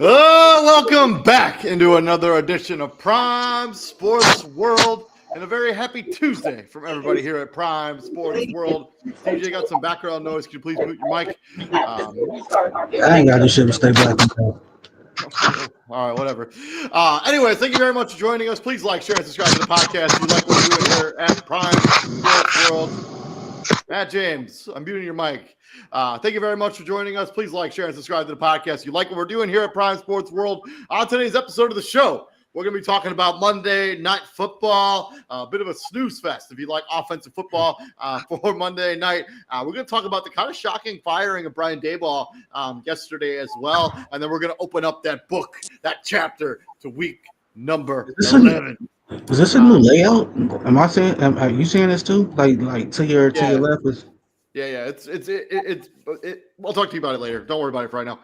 Welcome back into another edition of Prime Sports World, and a very happy Tuesday from everybody here at Prime Sports World. TJ, got some background noise. Can you please mute your mic? I ain't got this shit to stay black. All right, whatever. Anyway, thank you very much for joining us. Please like, share, and subscribe to the podcast if you like what we're doing here at Prime Sports World. Matt James, I'm muting your mic. Thank you very much for joining us. Please like, share, and subscribe to the podcast. If you like what we're doing here at Prime Sports World. On today's episode of the show, we're going to be talking about Monday Night Football, a bit of a snooze fest if you like offensive football for Monday night. We're going to talk about the kind of shocking firing of Brian Daboll yesterday as well. And then we're going to open up that book, that chapter, to week number 11. Is this a new layout? Are you seeing this too? Like to your left is. Yeah. I'll talk to you about it later. Don't worry about it for right now.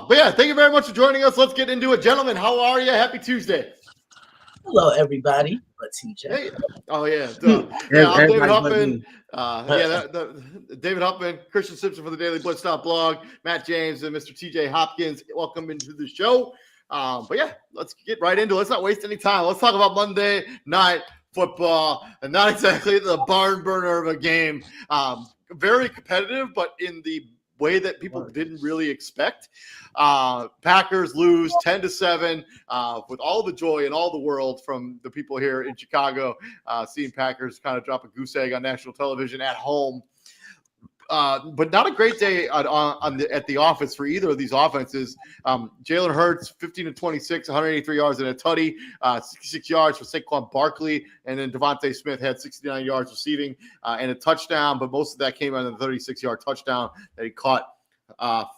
But yeah, thank you very much for joining us. Let's get into it, gentlemen. How are you? Happy Tuesday. Hello, everybody. But TJ. Hey. Oh yeah. I'm David Huffman. David Huffman, Christian Simpson for the Daily Blitz blog, Matt James, and Mr. TJ Hopkins. Welcome into the show. But yeah, let's get right into it. Let's not waste any time. Let's talk about Monday Night Football, and not exactly the barn burner of a game. Very competitive, but in the way that people didn't really expect. Packers lose 10-7 with all the joy in all the world from the people here in Chicago, seeing Packers kind of drop a goose egg on national television at home. But not a great day at the office for either of these offenses. Jalen Hurts, 15-26, 183 yards and a tutty, 66 yards for Saquon Barkley, and then Devontae Smith had 69 yards receiving and a touchdown, but most of that came on the 36-yard touchdown that he caught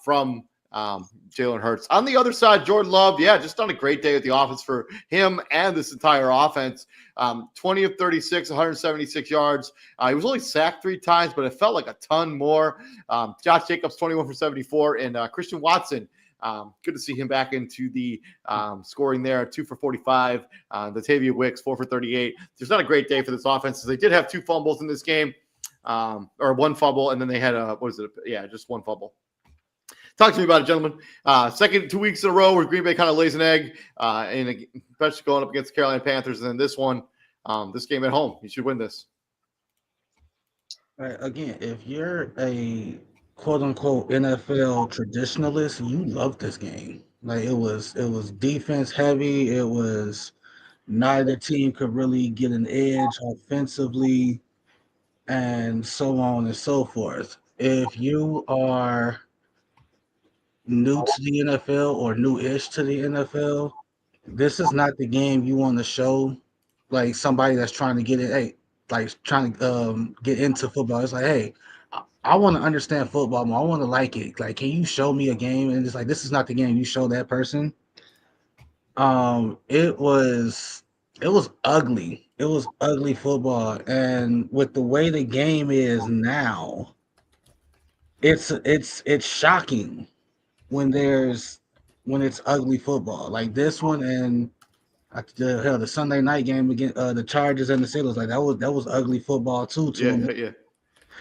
from Jalen Hurts. On the other side, Jordan Love, just done a great day at the offense for him and this entire offense. 20 of 36, 176 yards. He was only sacked 3 times, but it felt like a ton more. Josh Jacobs, 21 for 74, and Christian Watson, good to see him back into the scoring there, 2 for 45. Latavia Wicks, 4 for 38. It's not a great day for this offense. They did have 2 fumbles in this game, or 1 fumble, and then they had just 1 fumble. Talk to me about it, gentlemen. Second 2 weeks in a row where Green Bay kind of lays an egg, and especially going up against the Carolina Panthers. And then this one, this game at home, you should win this. Right, again, if you're a quote-unquote NFL traditionalist, you love this game. Like it was defense heavy. It was neither team could really get an edge offensively, and so on and so forth. If you are new to the NFL or new-ish to the NFL, this is not the game you want to show like somebody that's trying to get it, trying to get into football. It's like, hey, I want to understand football more. I want to like it. Like, can you show me a game? And it's like, this is not the game you show that person. It was ugly. It was ugly football. And with the way the game is now, it's shocking when it's ugly football like this one, and the Sunday night game against the Chargers and the Steelers, like that was ugly football too.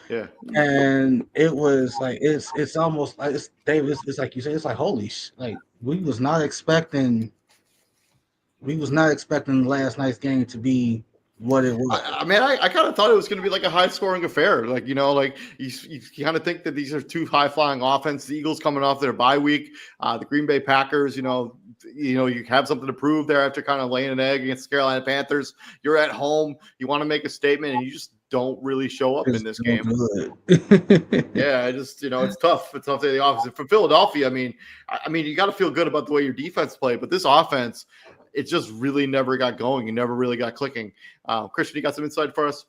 Yeah. And it was like it's almost like David. It's like you say. It's like holy like we was not expecting last night's game to be what it was. I kind of thought it was going to be like a high-scoring affair. Like, you kind of think that these are 2 high-flying offenses. The Eagles coming off their bye week. The Green Bay Packers, you have something to prove there after kind of laying an egg against the Carolina Panthers. You're at home. You want to make a statement, and you just don't really show up in this game. Yeah, it's tough. It's tough to the offense. For Philadelphia, you got to feel good about the way your defense played, but this offense, it just really never got going. You never really got clicking. Christian, you got some insight for us?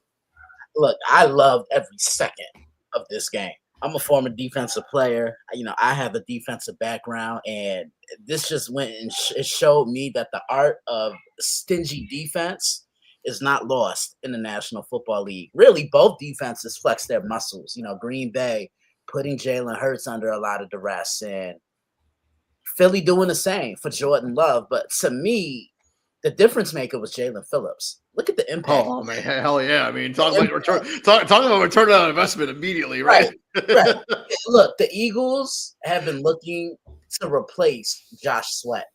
Look, I loved every second of this game. I'm a former defensive player. You know, I have a defensive background, and this just went and it showed me that the art of stingy defense is not lost in the National Football League. Really, both defenses flex their muscles. You know, Green Bay putting Jalen Hurts under a lot of duress, and Philly doing the same for Jordan Love. But to me, the difference maker was Jalen Phillips. Look at the impact. Oh man, hell yeah! I mean, talking about return on investment immediately, right? Right. Look, the Eagles have been looking to replace Josh Sweat,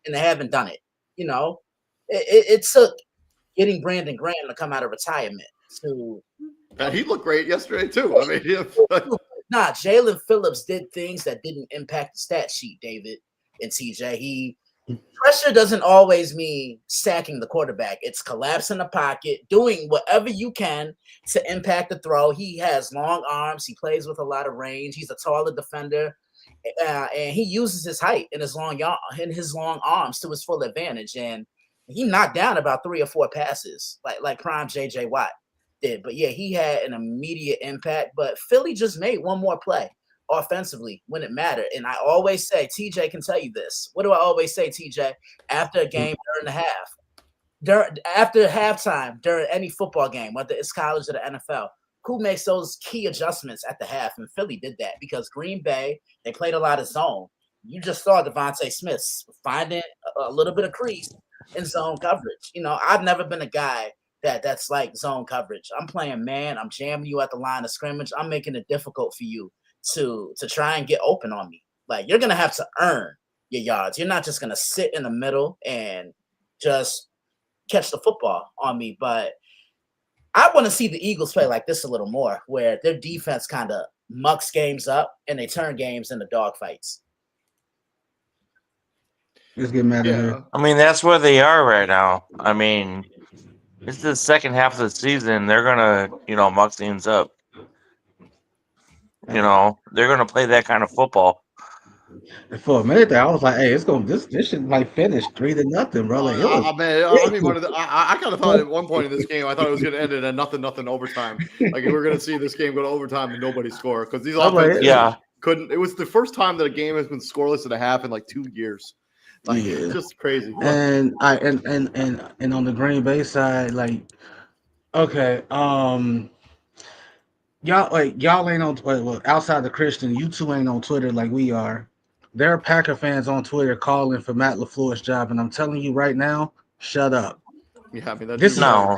and they haven't done it. You know, it took getting Brandon Graham to come out of retirement to. He looked great yesterday too. I mean, Jalen Phillips did things that didn't impact the stat sheet, David and TJ. Pressure doesn't always mean sacking the quarterback. It's collapsing the pocket, doing whatever you can to impact the throw. He has long arms. He plays with a lot of range. He's a taller defender, and he uses his height and his long arms to his full advantage. And he knocked down about 3 or 4 passes, like prime JJ Watt did. But yeah, he had an immediate impact. But Philly just made one more play offensively when it mattered. And I always say, TJ can tell you this. What do I always say, TJ? After a game, during the half, after halftime, during any football game, whether it's college or the NFL, who makes those key adjustments at the half? And Philly did that because Green Bay, they played a lot of zone. You just saw Devontae Smith finding a little bit of crease in zone coverage. You know, I've never been a guy that's like zone coverage. I'm playing man. I'm jamming you at the line of scrimmage. I'm making it difficult for you to try and get open on me. Like, you're gonna have to earn your yards. You're not just gonna sit in the middle and just catch the football on me. But I want to see the Eagles play like this a little more, where their defense kind of mucks games up and they turn games into dogfights. Let's get mad at her. I mean, that's where they are right now. I mean, it's the second half of the season. They're gonna, muck things up. They're gonna play that kind of football. And for a minute there, I was like, "Hey, this should like finish 3-0, bro." Like, I kind of thought at one point in this game, I thought it was going to end in a nothing overtime. Like, we're going to see this game go to overtime and nobody score because these offenses couldn't. It was the first time that a game has been scoreless at a half in like 2 years. Like, it's just crazy. And on the Green Bay side, like, okay, y'all ain't on Twitter. Well, outside the Christian, you two ain't on Twitter like we are. There are Packer fans on Twitter calling for Matt LaFleur's job, and I'm telling you right now, shut up. Yeah, I mean, it's not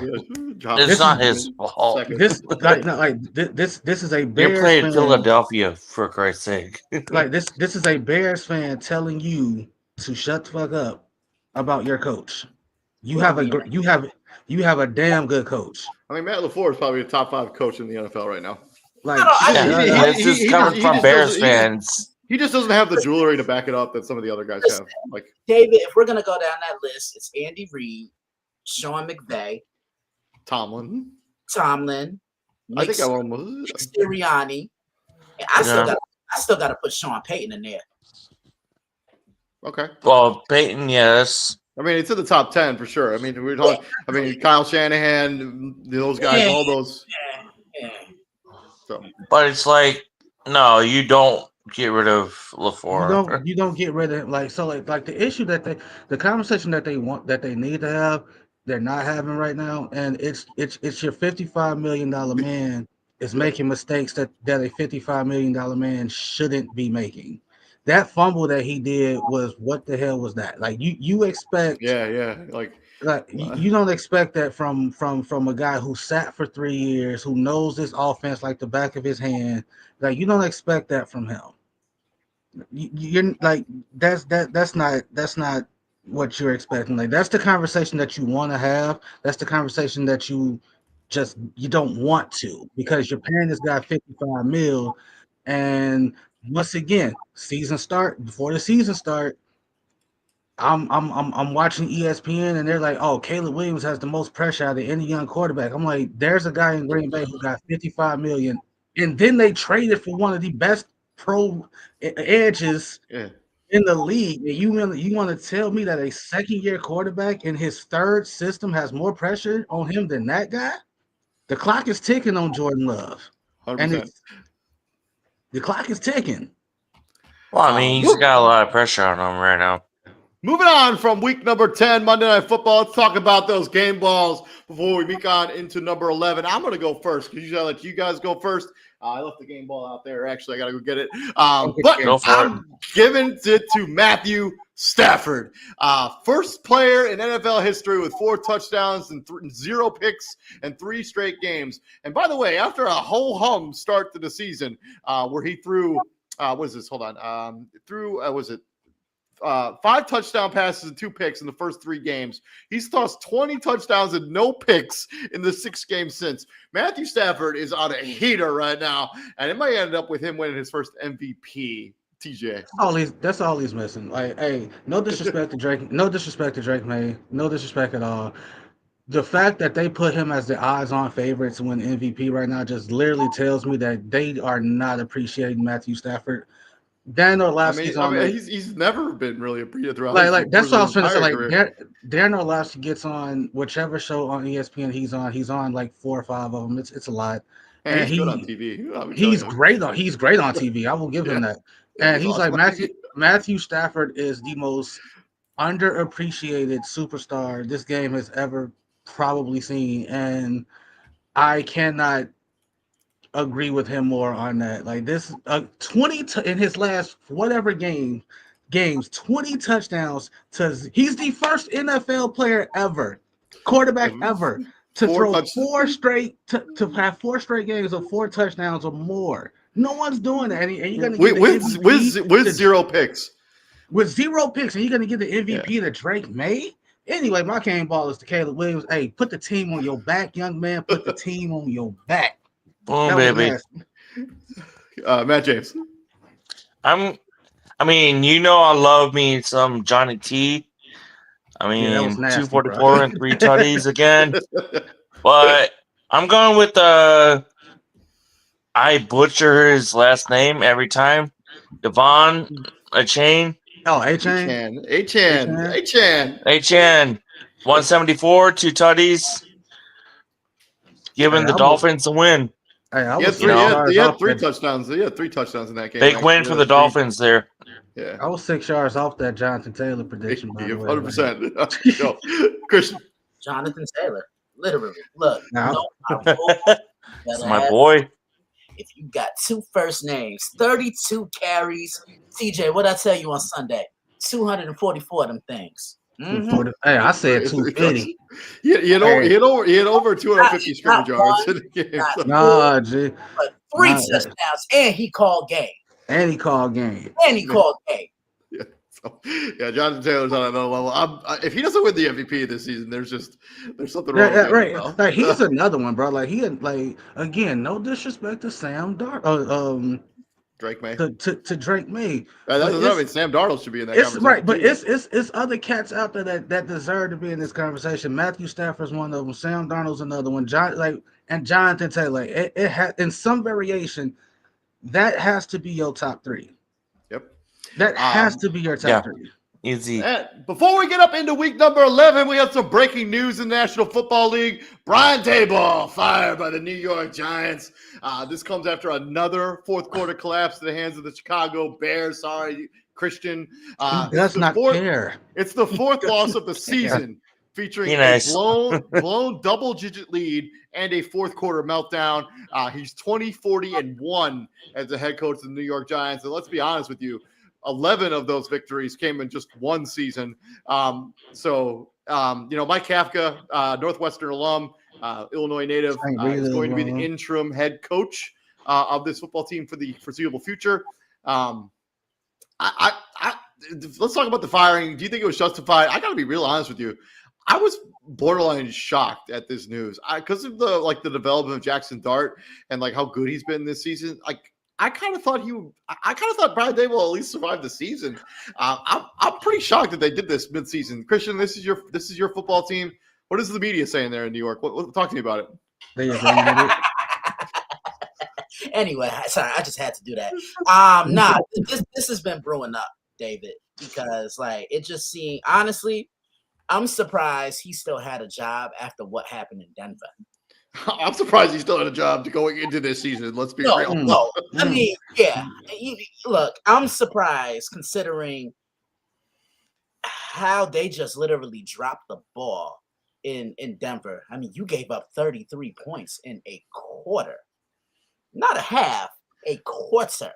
his fault. This is a Bears You're playing fan. Philadelphia, for Christ's sake. Like this is a Bears fan telling you to shut the fuck up about your coach. You have a damn good coach. I mean, Matt LaFleur is probably a top 5 coach in the NFL right now. Like, this is coming from Bears fans. He just doesn't have the jewelry to back it up that some of the other guys have. Like, David, if we're gonna go down that list, it's Andy Reid, Sean McVay, Tomlin. I think I almost Sirianni. And I still got to put Sean Payton in there. Okay. Well, Payton, yes. I mean, it's in the top 10 for sure. I mean, we're talking. I mean, Kyle Shanahan, those guys, all those. Yeah. So, but it's like, no, you don't get rid of LaFleur. You don't get rid of like the issue the conversation that they need to have, they're not having right now, and it's your $55 million man is making mistakes that a $55 million man shouldn't be making. That fumble that he did was, what the hell was that? Like, you expect you don't expect that from a guy who sat for 3 years, who knows this offense like the back of his hand. Like, you don't expect that from him. You're like, that's not what you're expecting. Like, that's the conversation that you want to have. That's the conversation that you don't want to, because you're paying this guy $55 million, and once again, before the season start, I'm watching ESPN and they're like, "Oh, Caleb Williams has the most pressure out of any young quarterback." I'm like, there's a guy in Green Bay who got $55 million, and then they traded for one of the best pro edges in the league. And you want to tell me that a second-year quarterback in his third system has more pressure on him than that guy? The clock is ticking on Jordan Love, 100%. and The clock is ticking. Well, I mean, he's got a lot of pressure on him right now. Moving on from week number 10, Monday Night Football. Let's talk about those game balls before we move on into number 11. I'm going to go first because usually I let you guys go first. I left the game ball out there. Actually, I got to go get it. But I'm giving it to Matthew Stafford. First player in NFL history with 4 touchdowns and 0 picks and 3 straight games. And by the way, after a ho-hum start to the season where he threw, what is this? Hold on. Was it 5 touchdown passes and 2 picks in the first 3 games. He's tossed 20 touchdowns and no picks in the 6 games since. Matthew Stafford is on a heater right now, and it might end up with him winning his first MVP. TJ, that's all he's missing. Like, hey, no disrespect to Drake. No disrespect to Drake May. No disrespect at all. The fact that they put him as the odds-on favorite to win MVP right now just literally tells me that they are not appreciating Matthew Stafford. Dan Orlovsky's he's never been really appreciated throughout. Like that's what I was trying to say. Like Dan Orlovsky gets on whichever show on ESPN he's on. He's on like 4 or 5 of them. It's a lot. And he's good on TV. He's great on TV. I will give him that. And he's awesome. Like Matthew Stafford is the most underappreciated superstar this game has ever probably seen, and I cannot agree with him more on that. Like this, 20 in his last whatever games, 20 touchdowns. He's the first NFL player ever, quarterback ever, to throw 4 straight to have 4 straight games of 4 touchdowns or more. No one's doing that, and you're gonna get with 0 picks. With 0 picks, and you're gonna get the MVP to Drake May. Anyway, my game ball is to Caleb Williams. Hey, put the team on your back, young man. Put the team on your back. Boom, baby. Matt James. I mean, I love me some Johnny T. I mean, 244 and 3 tutties again. But I'm going with I butcher his last name every time. Devon Achane. Oh, Achane. 174, 2 tutties. Giving the Dolphins a win. He had 3 touchdowns. He had 3 touchdowns in that game. Big win for the Dolphins there. Yeah, I was 6 yards off that Jonathan Taylor prediction. 100%. Christian. Jonathan Taylor, literally. Look, that's my boy. If you got 2 first names, 32 carries, TJ, what I tell you on Sunday? 244 of them things. Mm-hmm. Hey, I said 250. He had over 250 scrimmage yards in the game. Nah, G. But 3 touchdowns, and he called game. Yeah. Yeah, Jonathan Taylor's on another level. If he doesn't win the MVP this season, there's something wrong. Yeah, right. Like he's another one, bro. Like again, no disrespect to Sam Drake May. To Drake May. Sam Darnold should be in that conversation. Right, but it's other cats out there that deserve to be in this conversation. Matthew Stafford's one of them. Sam Darnold's another one. And Jonathan Taylor. It had in some variation. That has to be your top 3. Yep. That has to be your top 3. Easy. And before we get up into week number 11, we have some breaking news in the National Football League. Brian Daboll fired by the New York Giants. This comes after another fourth quarter collapse to the hands of the Chicago Bears. Sorry, Christian. He does not care. It's the 4th loss of the season, featuring a blown double-digit lead and a fourth quarter meltdown. He's 20-40-1 as the head coach of the New York Giants. And let's be honest with you, 11 of those victories came in just one season. Mike Kafka, Northwestern alum, Illinois native, is going to be the interim head coach of this football team for the foreseeable future. Let's talk about the firing. Do you think it was justified? I got to be real honest with you. I was borderline shocked at this news because of the development of Jackson Dart and how good he's been this season. I kind of thought Brian Daboll will at least survive the season. I'm pretty shocked that they did this midseason. Christian, this is your football team. What is the media saying there in New York? Talk to me about it. Anyway, sorry, I just had to do that. This has been brewing up, David, because it just seemed, honestly, I'm surprised he still had a job after what happened in Denver. I'm surprised he's still had a job going into this season. Let's be real. No, I mean, yeah. Look, I'm surprised considering how they just literally dropped the ball in Denver. I mean, you gave up 33 points in a quarter, not a half, a quarter.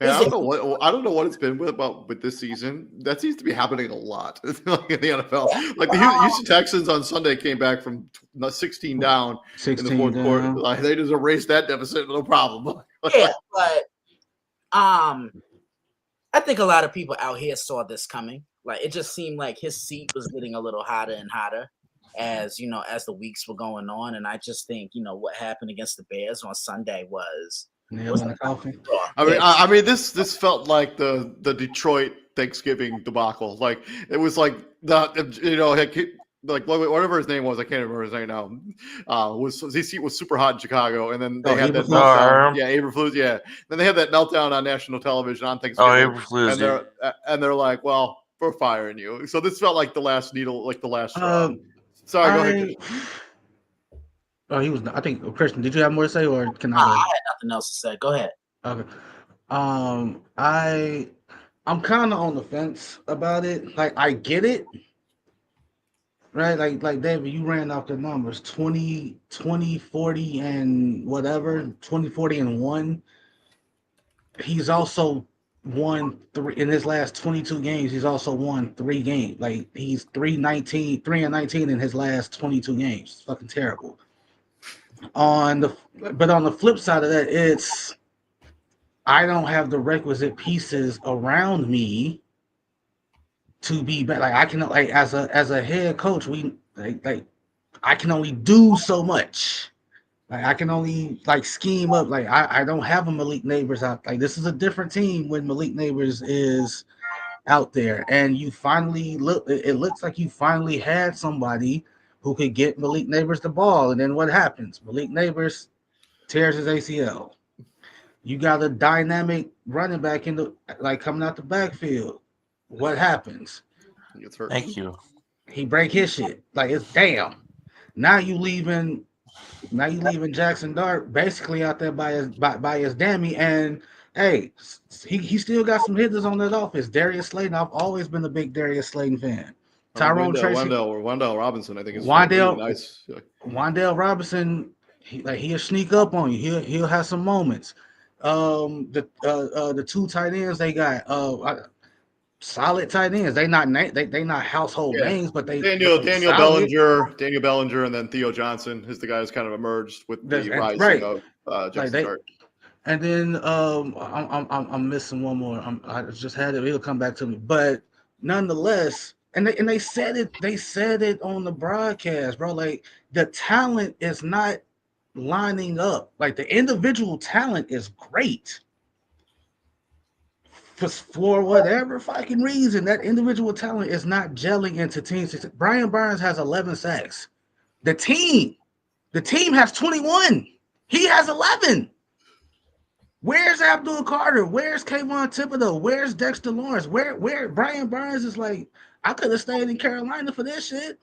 Man, I don't know what it's been with this season. That seems to be happening a lot in the NFL. Like the Houston Texans on Sunday came back from 16 down in the fourth quarter. Like they just erased that deficit, no problem. Yeah, but I think a lot of people out here saw this coming. Like it just seemed like his seat was getting a little hotter and hotter as the weeks were going on. And I just think what happened against the Bears on Sunday was. I mean, this felt like the Detroit Thanksgiving debacle. Like it was like like whatever his name was, I can't remember his name now. His seat was super hot in Chicago, and then they had that meltdown. Yeah, Eberflus. Yeah, then they had that meltdown on national television on Thanksgiving. Eberflus. And they're like, well, we're firing you. So this felt like the last needle, like the last straw. Sorry, go ahead. Oh, he was. I think Christian. Did you have more to say, or can I? I had nothing else to say. Go ahead. Okay. I'm kind of on the fence about it. Like I get it, right? Like David, you ran off the numbers 20, 40, and whatever. 20, 40, and 1. He's also won 3 in his last 22 games. He's also won 3 games. Like he's 3-19 in his last 22 games. It's fucking terrible. But on the flip side of that, it's I don't have the requisite pieces around me to be better. Like I can as a head coach, we like I can only do so much. Like I can only scheme up. Like I don't have a Malik Neighbors out. Like this is a different team when Malik Neighbors is out there, and you finally it looks like you finally had somebody who could get Malik Neighbors the ball. And then what happens? Malik Neighbors tears his ACL. You got a dynamic running back coming out the backfield. What happens? He gets hurt. Thank you. He break his shit. Like it's damn. Now you leaving Jackson Dart basically out there by his dammy. And hey, he still got some hitters on that offense. Darius Slayton. I've always been a big Darius Slayton fan. Tyrone Tracy, Wendell Robinson, I think is Wendell, really nice. Wendell Robinson, he'll sneak up on you. He'll have some moments. The 2 tight ends they got, solid tight ends. They not household names, but they Daniel Bellinger, and then Theo Johnson is the guy who's kind of emerged with the rising of Jackson Dart. And then I'm missing one more. I just had it. It'll come back to me, but nonetheless. And they said it on the broadcast, bro. Like the talent is not lining up. Like the individual talent is great. For whatever fucking reason, that individual talent is not gelling into teams. Brian Burns has 11 sacks. The team has 21. He has 11. Where's Abdul Carter? Where's Kayvon Thibodeau? Where's Dexter Lawrence? Where Brian Burns is like, I could have stayed in Carolina for this shit.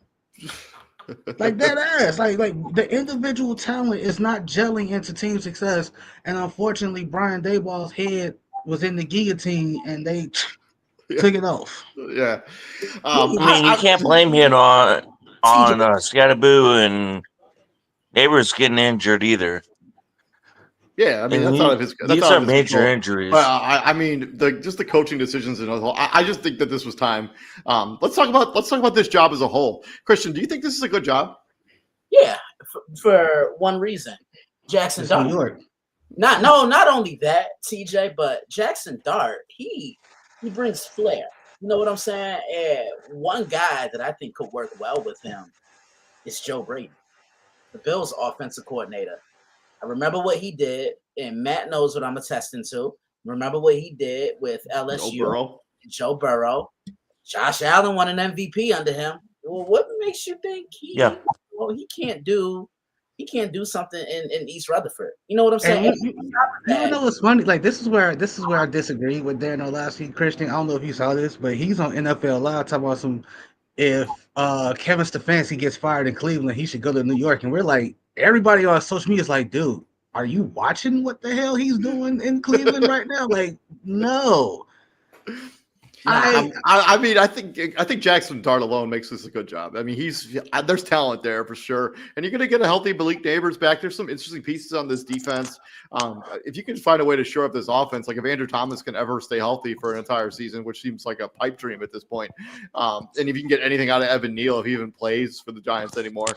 Like that ass. Like the individual talent is not gelling into team success. And unfortunately, Brian Daboll's head was in the guillotine and they took it off. Yeah. I mean, you can't blame him on Scatterboo and Neighbors getting injured either. Yeah, I mean that's out of his. These are major injuries. I mean, just the coaching decisions and all. I just think that this was time. Let's talk about this job as a whole. Christian, do you think this is a good job? Yeah, for one reason, Jackson Dart. New York. Not only that, TJ, but Jackson Dart. He brings flair. You know what I'm saying? And one guy that I think could work well with him is Joe Brady, the Bills' offensive coordinator. I remember what he did, and Matt knows what I'm attesting to. Remember what he did with LSU, Joe Burrow. Josh Allen won an MVP under him. Well, what makes you think he can't do something in East Rutherford? You know what I'm saying? You know what's funny? Like this is where I disagree with Dan Orlovsky. Christian, I don't know if you saw this, but he's on NFL Live talking about if Kevin Stefanski gets fired in Cleveland, he should go to New York. And we're like, everybody on social media is like, dude, are you watching what the hell he's doing in Cleveland right now? Like, no. I mean, I think Jackson Dart alone makes this a good job. I mean, there's talent there for sure, and you're going to get a healthy Malik Neighbors back. There's some interesting pieces on this defense. If you can find a way to shore up this offense, like if Andrew Thomas can ever stay healthy for an entire season, which seems like a pipe dream at this point, and if you can get anything out of Evan Neal, if he even plays for the Giants anymore,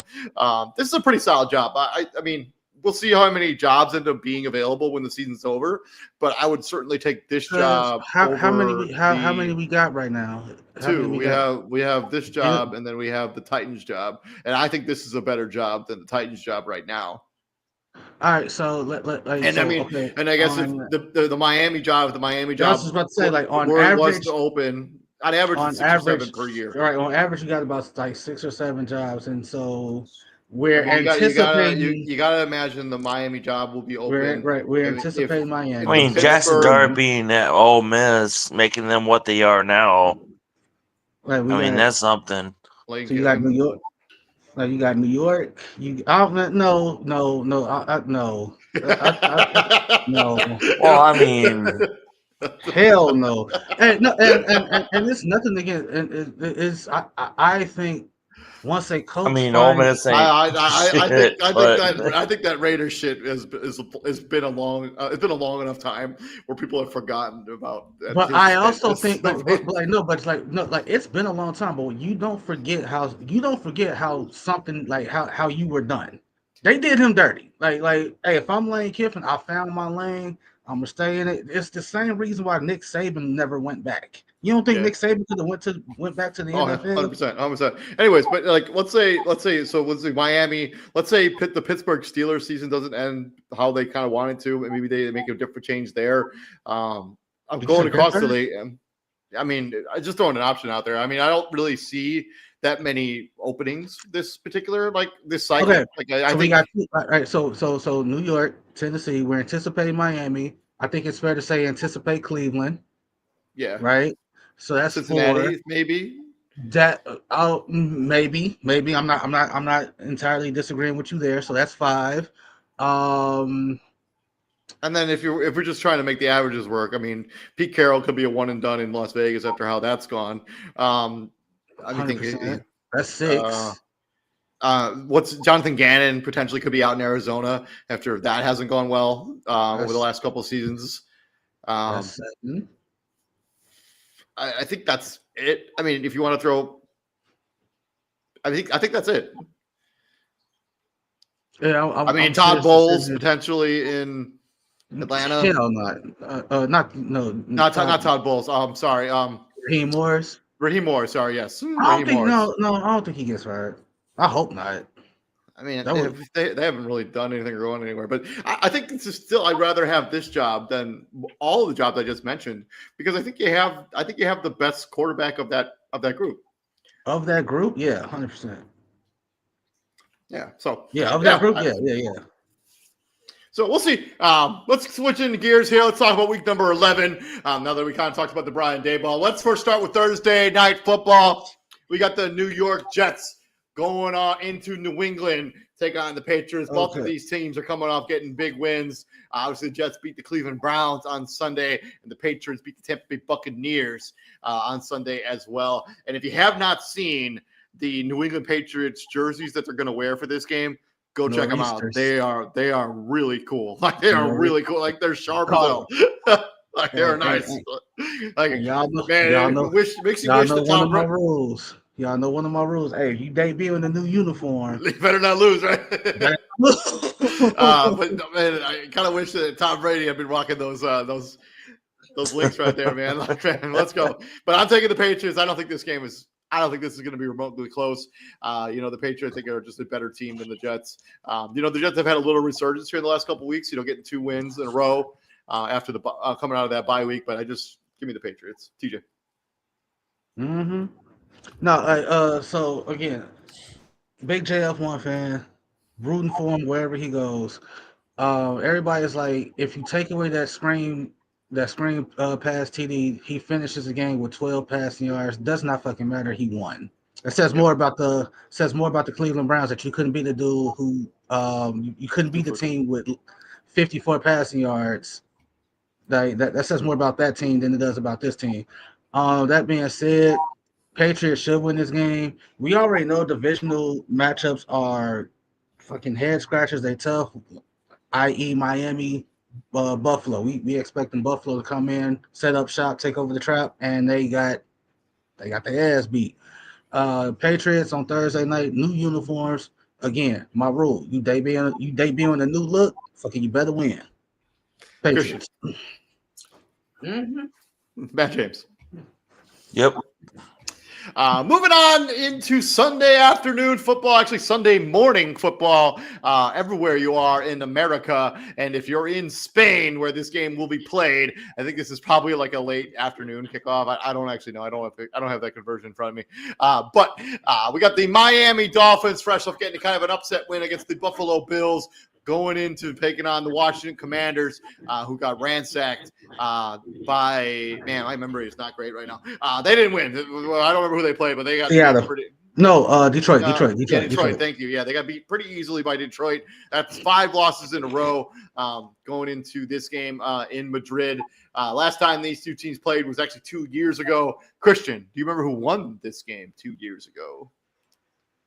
this is a pretty solid job. I mean. We'll see how many jobs end up being available when the season's over, but I would certainly take this job. How many we got right now? Two. We have this job, and then we have the Titans job, and I think this is a better job than the Titans job right now. All right, so I guess the Miami job, I was just about to say, like on average, was to open on average 6 or 7 per year. Right, on average, you got about like 6 or 7 jobs, and so. We're anticipating. You gotta imagine the Miami job will be open. We're anticipating Miami. I mean, Jackson Dart being at Ole Miss, making them what they are now. That's something. So you got New York. Like you got New York. No. No. Well, I mean, hell no. And it's nothing against. And it's I think. Once they coach, I mean, Ole Miss ain't I think that Raiders shit has been a long enough time where people have forgotten about. But I also think, it's been a long time. But you don't forget how something like how you were done. They did him dirty. Like hey, if I'm Lane Kiffin, I found my lane. I'm gonna stay in it. It's the same reason why Nick Saban never went back. You don't think Nick Saban could have went back to the NFL? 100%. Anyways, but like let's say Miami. Let's say the Pittsburgh Steelers season doesn't end how they kind of wanted to, and maybe they make a different change there. I'm going across the league. I mean, I just throwing an option out there. I mean, I don't really see that many openings this particular this cycle. Okay. I think we got all right. So New York, Tennessee. We're anticipating Miami. I think it's fair to say anticipate Cleveland. Yeah. Right. So that's Cincinnati, 4. maybe. That maybe I'm not entirely disagreeing with you there. So that's 5. And then if we're just trying to make the averages work, I mean, Pete Carroll could be a one and done in Las Vegas after how that's gone. I mean, that's 6. What's Jonathan Gannon potentially could be out in Arizona after that hasn't gone well over the last couple of seasons. That's 7. I think that's it. I mean, if you want to throw, I think that's it. Yeah, I'm Todd Bowles potentially in Atlanta. Hell not Todd Bowles. I'm sorry. Raheem Morris. Raheem Morris. Sorry, yes. I don't think he gets fired. I hope not. I mean, they haven't really done anything or going anywhere. But I think this is still. I'd rather have this job than all of the jobs I just mentioned because I think you have the best quarterback of that group. Of that group, yeah, 100%. Yeah. So that group, yeah. So we'll see. Let's switch into gears here. Let's talk about week number 11. Now that we kind of talked about the Brian Daboll, let's first start with Thursday night football. We got the New York Jets going on into New England, take on the Patriots. Both of these teams are coming off getting big wins. Obviously, the Jets beat the Cleveland Browns on Sunday, and the Patriots beat the Tampa Bay Buccaneers on Sunday as well. And if you have not seen the New England Patriots jerseys that they're going to wear for this game, go check them out. They are really cool. Like they are really cool. Like they're sharp as hell. Like they're nice. Like y'all know makes you wish the one of my rules. Y'all know one of my rules. Hey, you debut in a new uniform. You better not lose, right? But man, I kind of wish that Tom Brady had been rocking those links right there, man. Like, man, let's go. But I'm taking the Patriots. I don't think this is going to be remotely close. The Patriots, I think, are just a better team than the Jets. The Jets have had a little resurgence here in the last couple of weeks. Getting 2 wins in a row after the coming out of that bye week. But give me the Patriots. TJ. Mm-hmm. No, so again, big JF1 fan, rooting for him wherever he goes. Everybody's like, if you take away that screen pass TD, he finishes the game with 12 passing yards. Does not fucking matter. He won. It says more about the Cleveland Browns that you couldn't beat the dude who you couldn't beat the team with 54 passing yards. That says more about that team than it does about this team. That being said, Patriots should win this game. We already know divisional matchups are fucking head scratchers. They tough, i.e. Miami, Buffalo. We expecting Buffalo to come in, set up shop, take over the trap, and they got their ass beat. Patriots on Thursday night, new uniforms. Again, my rule: you debuting a new look, fucking you better win. Patriots. Matt James. Yep. Moving on into Sunday afternoon football, actually Sunday morning football, everywhere you are in America. And if you're in Spain where this game will be played, I think this is probably like a late afternoon kickoff. I don't actually know. I don't have that conversion in front of me. But we got the Miami Dolphins fresh off getting kind of an upset win against the Buffalo Bills, going into taking on the Washington Commanders, who got ransacked by, man, my memory is not great right now. They didn't win. I don't remember who they played, but they got Detroit. Detroit. Thank you. Yeah, they got beat pretty easily by Detroit. That's 5 losses in a row going into this game in Madrid. Last time these two teams played was actually 2 years ago. Christian, do you remember who won this game 2 years ago?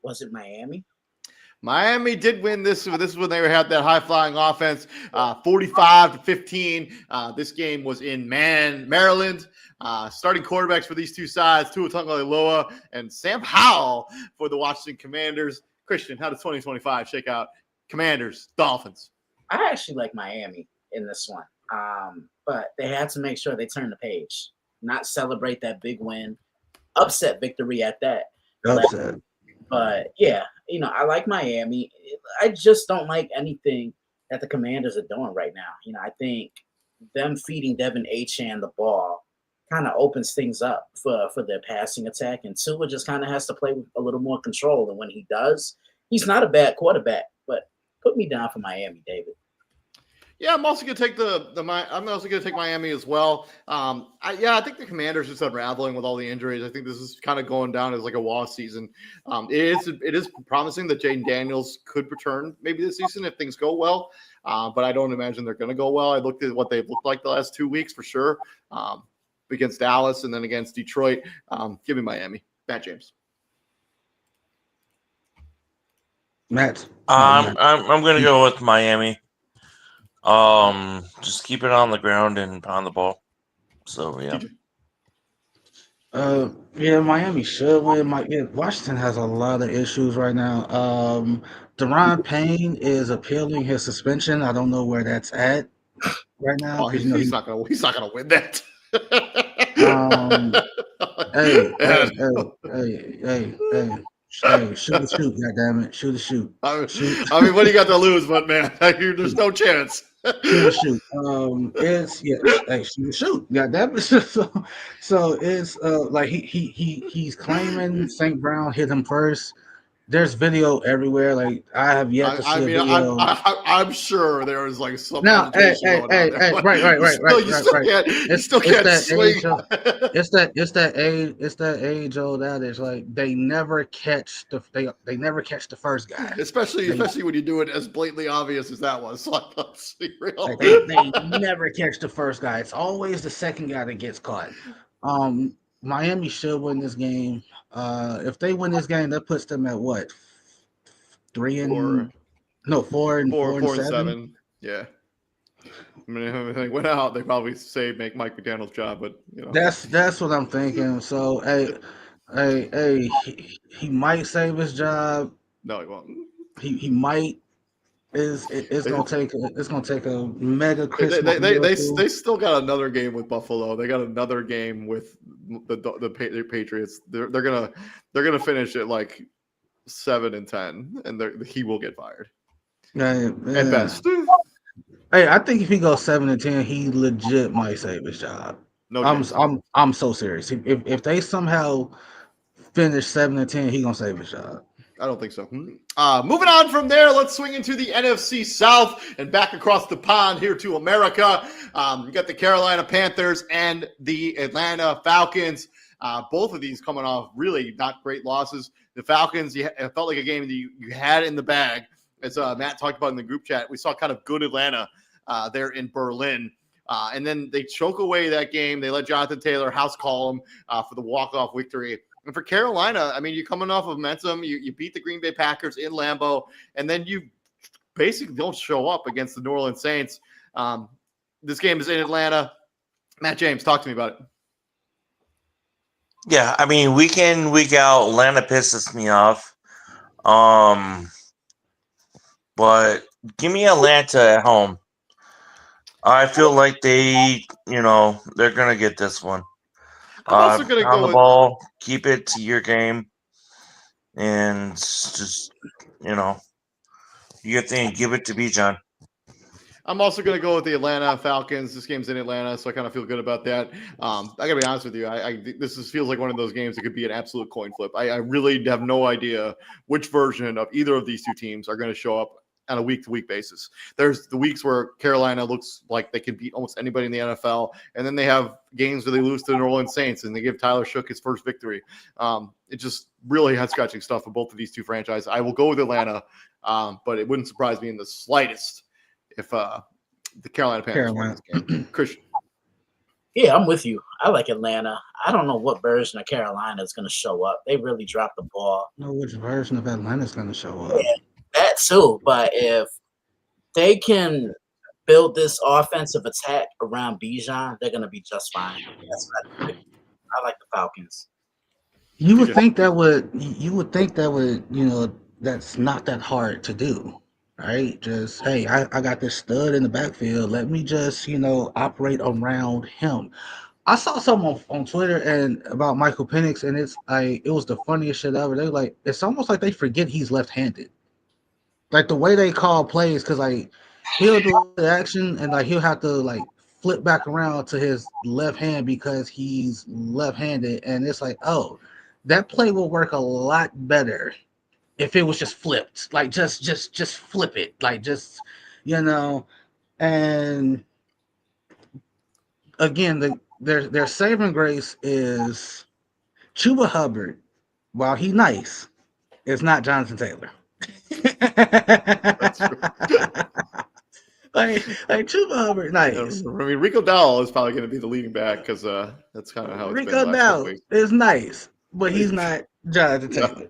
Was it Miami? Miami did win this. This is when they had that high-flying offense, 45-15. This game was in Maryland. Starting quarterbacks for these two sides, Tua Tagovailoa and Sam Howell for the Washington Commanders. Christian, how does 2025 shake out? Commanders, Dolphins. I actually like Miami in this one, but they had to make sure they turn the page, not celebrate that big win, upset victory at that. Upset. But yeah, I like Miami. I just don't like anything that the Commanders are doing right now. I think them feeding Devin Achane the ball kind of opens things up for their passing attack, and Tua just kind of has to play with a little more control. And when he does, he's not a bad quarterback. But put me down for Miami, David. Yeah, I'm also going to take I'm also going to take Miami as well. I think the Commanders just unraveling with all the injuries. I think this is kind of going down as like a lost season. It is promising that Jaden Daniels could return maybe this season if things go well. But I don't imagine they're going to go well. I looked at what they've looked like the last 2 weeks for sure. Against Dallas and then against Detroit. Give me Miami. Matt James. Matt. I'm going to go with Miami. Just keep it on the ground and pound the ball. So yeah. Miami should win. Washington has a lot of issues right now. Deron Payne is appealing his suspension. I don't know where that's at right now. He's not gonna win that. Hey, shoot, goddammit. Shoot. I mean, what do you got to lose, but man, there's no chance. Shoot. Shoot. Goddammit. So it's like he's claiming St. Brown hit him first. There's video everywhere. Like I have yet to see a video. I'm sure there is like some. Now, right. You still can't swing. It's that age old adage. Like they never catch the first guy. Especially when you do it as blatantly obvious as that was. Like, let's be real. Like, they never catch the first guy. It's always the second guy that gets caught. Miami should win this game. If they win this game, that puts them at what? 4 and 7. Yeah. I mean, if they went out, they probably make Mike McDaniel's job, but that's what I'm thinking. So, he might save his job. No, he won't. He might. It's gonna take a mega Christmas. They still got another game with Buffalo. They got another game with the Patriots. They're gonna finish at like 7-10, and he will get fired. At best. Hey, I think if he goes 7-10, he legit might save his job. No, I'm so serious. If they somehow finish 7-10, he gonna save his job. I don't think so. Moving on from there, let's swing into the NFC South and back across the pond here to America. You got the Carolina Panthers and the Atlanta Falcons. Both of these coming off really not great losses. The Falcons, it felt like a game that you had in the bag. As Matt talked about in the group chat, we saw kind of good Atlanta there in Berlin. And then they choke away that game. They let Jonathan Taylor house call him for the walk-off victory. And for Carolina, I mean, you're coming off of momentum. You beat the Green Bay Packers in Lambeau, and then you basically don't show up against the New Orleans Saints. This game is in Atlanta. Matt James, talk to me about it. Yeah, I mean, week in, week out, Atlanta pisses me off. But give me Atlanta at home. I feel like they're going to get this one. I'm also going to go on the ball, keep it to your game, and just, you think, give it to Bijan. I'm also going to go with the Atlanta Falcons. This game's in Atlanta, so I kind of feel good about that. I got to be honest with you. This feels like one of those games that could be an absolute coin flip. I really have no idea which version of either of these two teams are going to show up on a week-to-week basis. There's the weeks where Carolina looks like they can beat almost anybody in the NFL, and then they have games where they lose to the New Orleans Saints and they give Tyler Shook his first victory. It just really head-scratching stuff for both of these two franchises. I will go with Atlanta, but it wouldn't surprise me in the slightest if the Carolina Panthers won this game. Christian. Yeah, I'm with you. I like Atlanta. I don't know what version of Carolina is going to show up. They really dropped the ball. I don't know which version of Atlanta is going to show up. Yeah, that too. But if they can build this offensive attack around Bijan, they're going to be just fine. That's what I think. I like the Falcons. You would think that would, that's not that hard to do. Right? Just, hey, I got this stud in the backfield. Let me just, operate around him. I saw something on Twitter and about Michael Penix, and it's like, it was the funniest shit ever. They're like, it's almost like they forget he's left-handed. Like the way they call plays, because like he'll do the action and like he'll have to like flip back around to his left hand because he's left-handed, and it's like, oh, that play will work a lot better if it was just flipped, like just flip it, like just, and again, their saving grace is Chuba Hubbard. While he nice, it's not Jonathan Taylor. That's true. like Chuba Hubbard, nice. I mean, Rico Dowell is probably going to be the leading back because that's kind of how it's Rico been. Dowell is nice, but he's not Jonathan Taylor.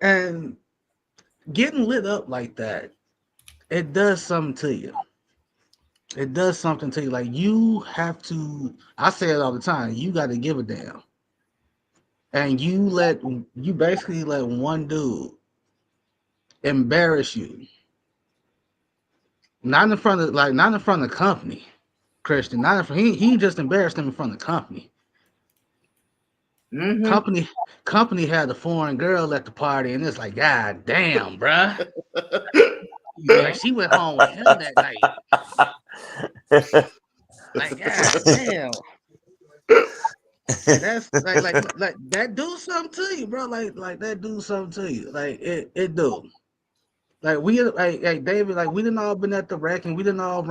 And getting lit up like that, it does something to you. It does something to you. Like you have to, I say it all the time, you got to give a damn. And you basically let one dude embarrass you. Not in front of the company, Christian. He just embarrassed him in front of the company. Mm-hmm. Company had a foreign girl at the party, and it's like, God damn, bruh. Like she went home with him that night. Like, God damn. That's like that do something to you, bro. Like that do something to you. Like it do. Like we like David, like we didn't all been at the wreck and we didn't all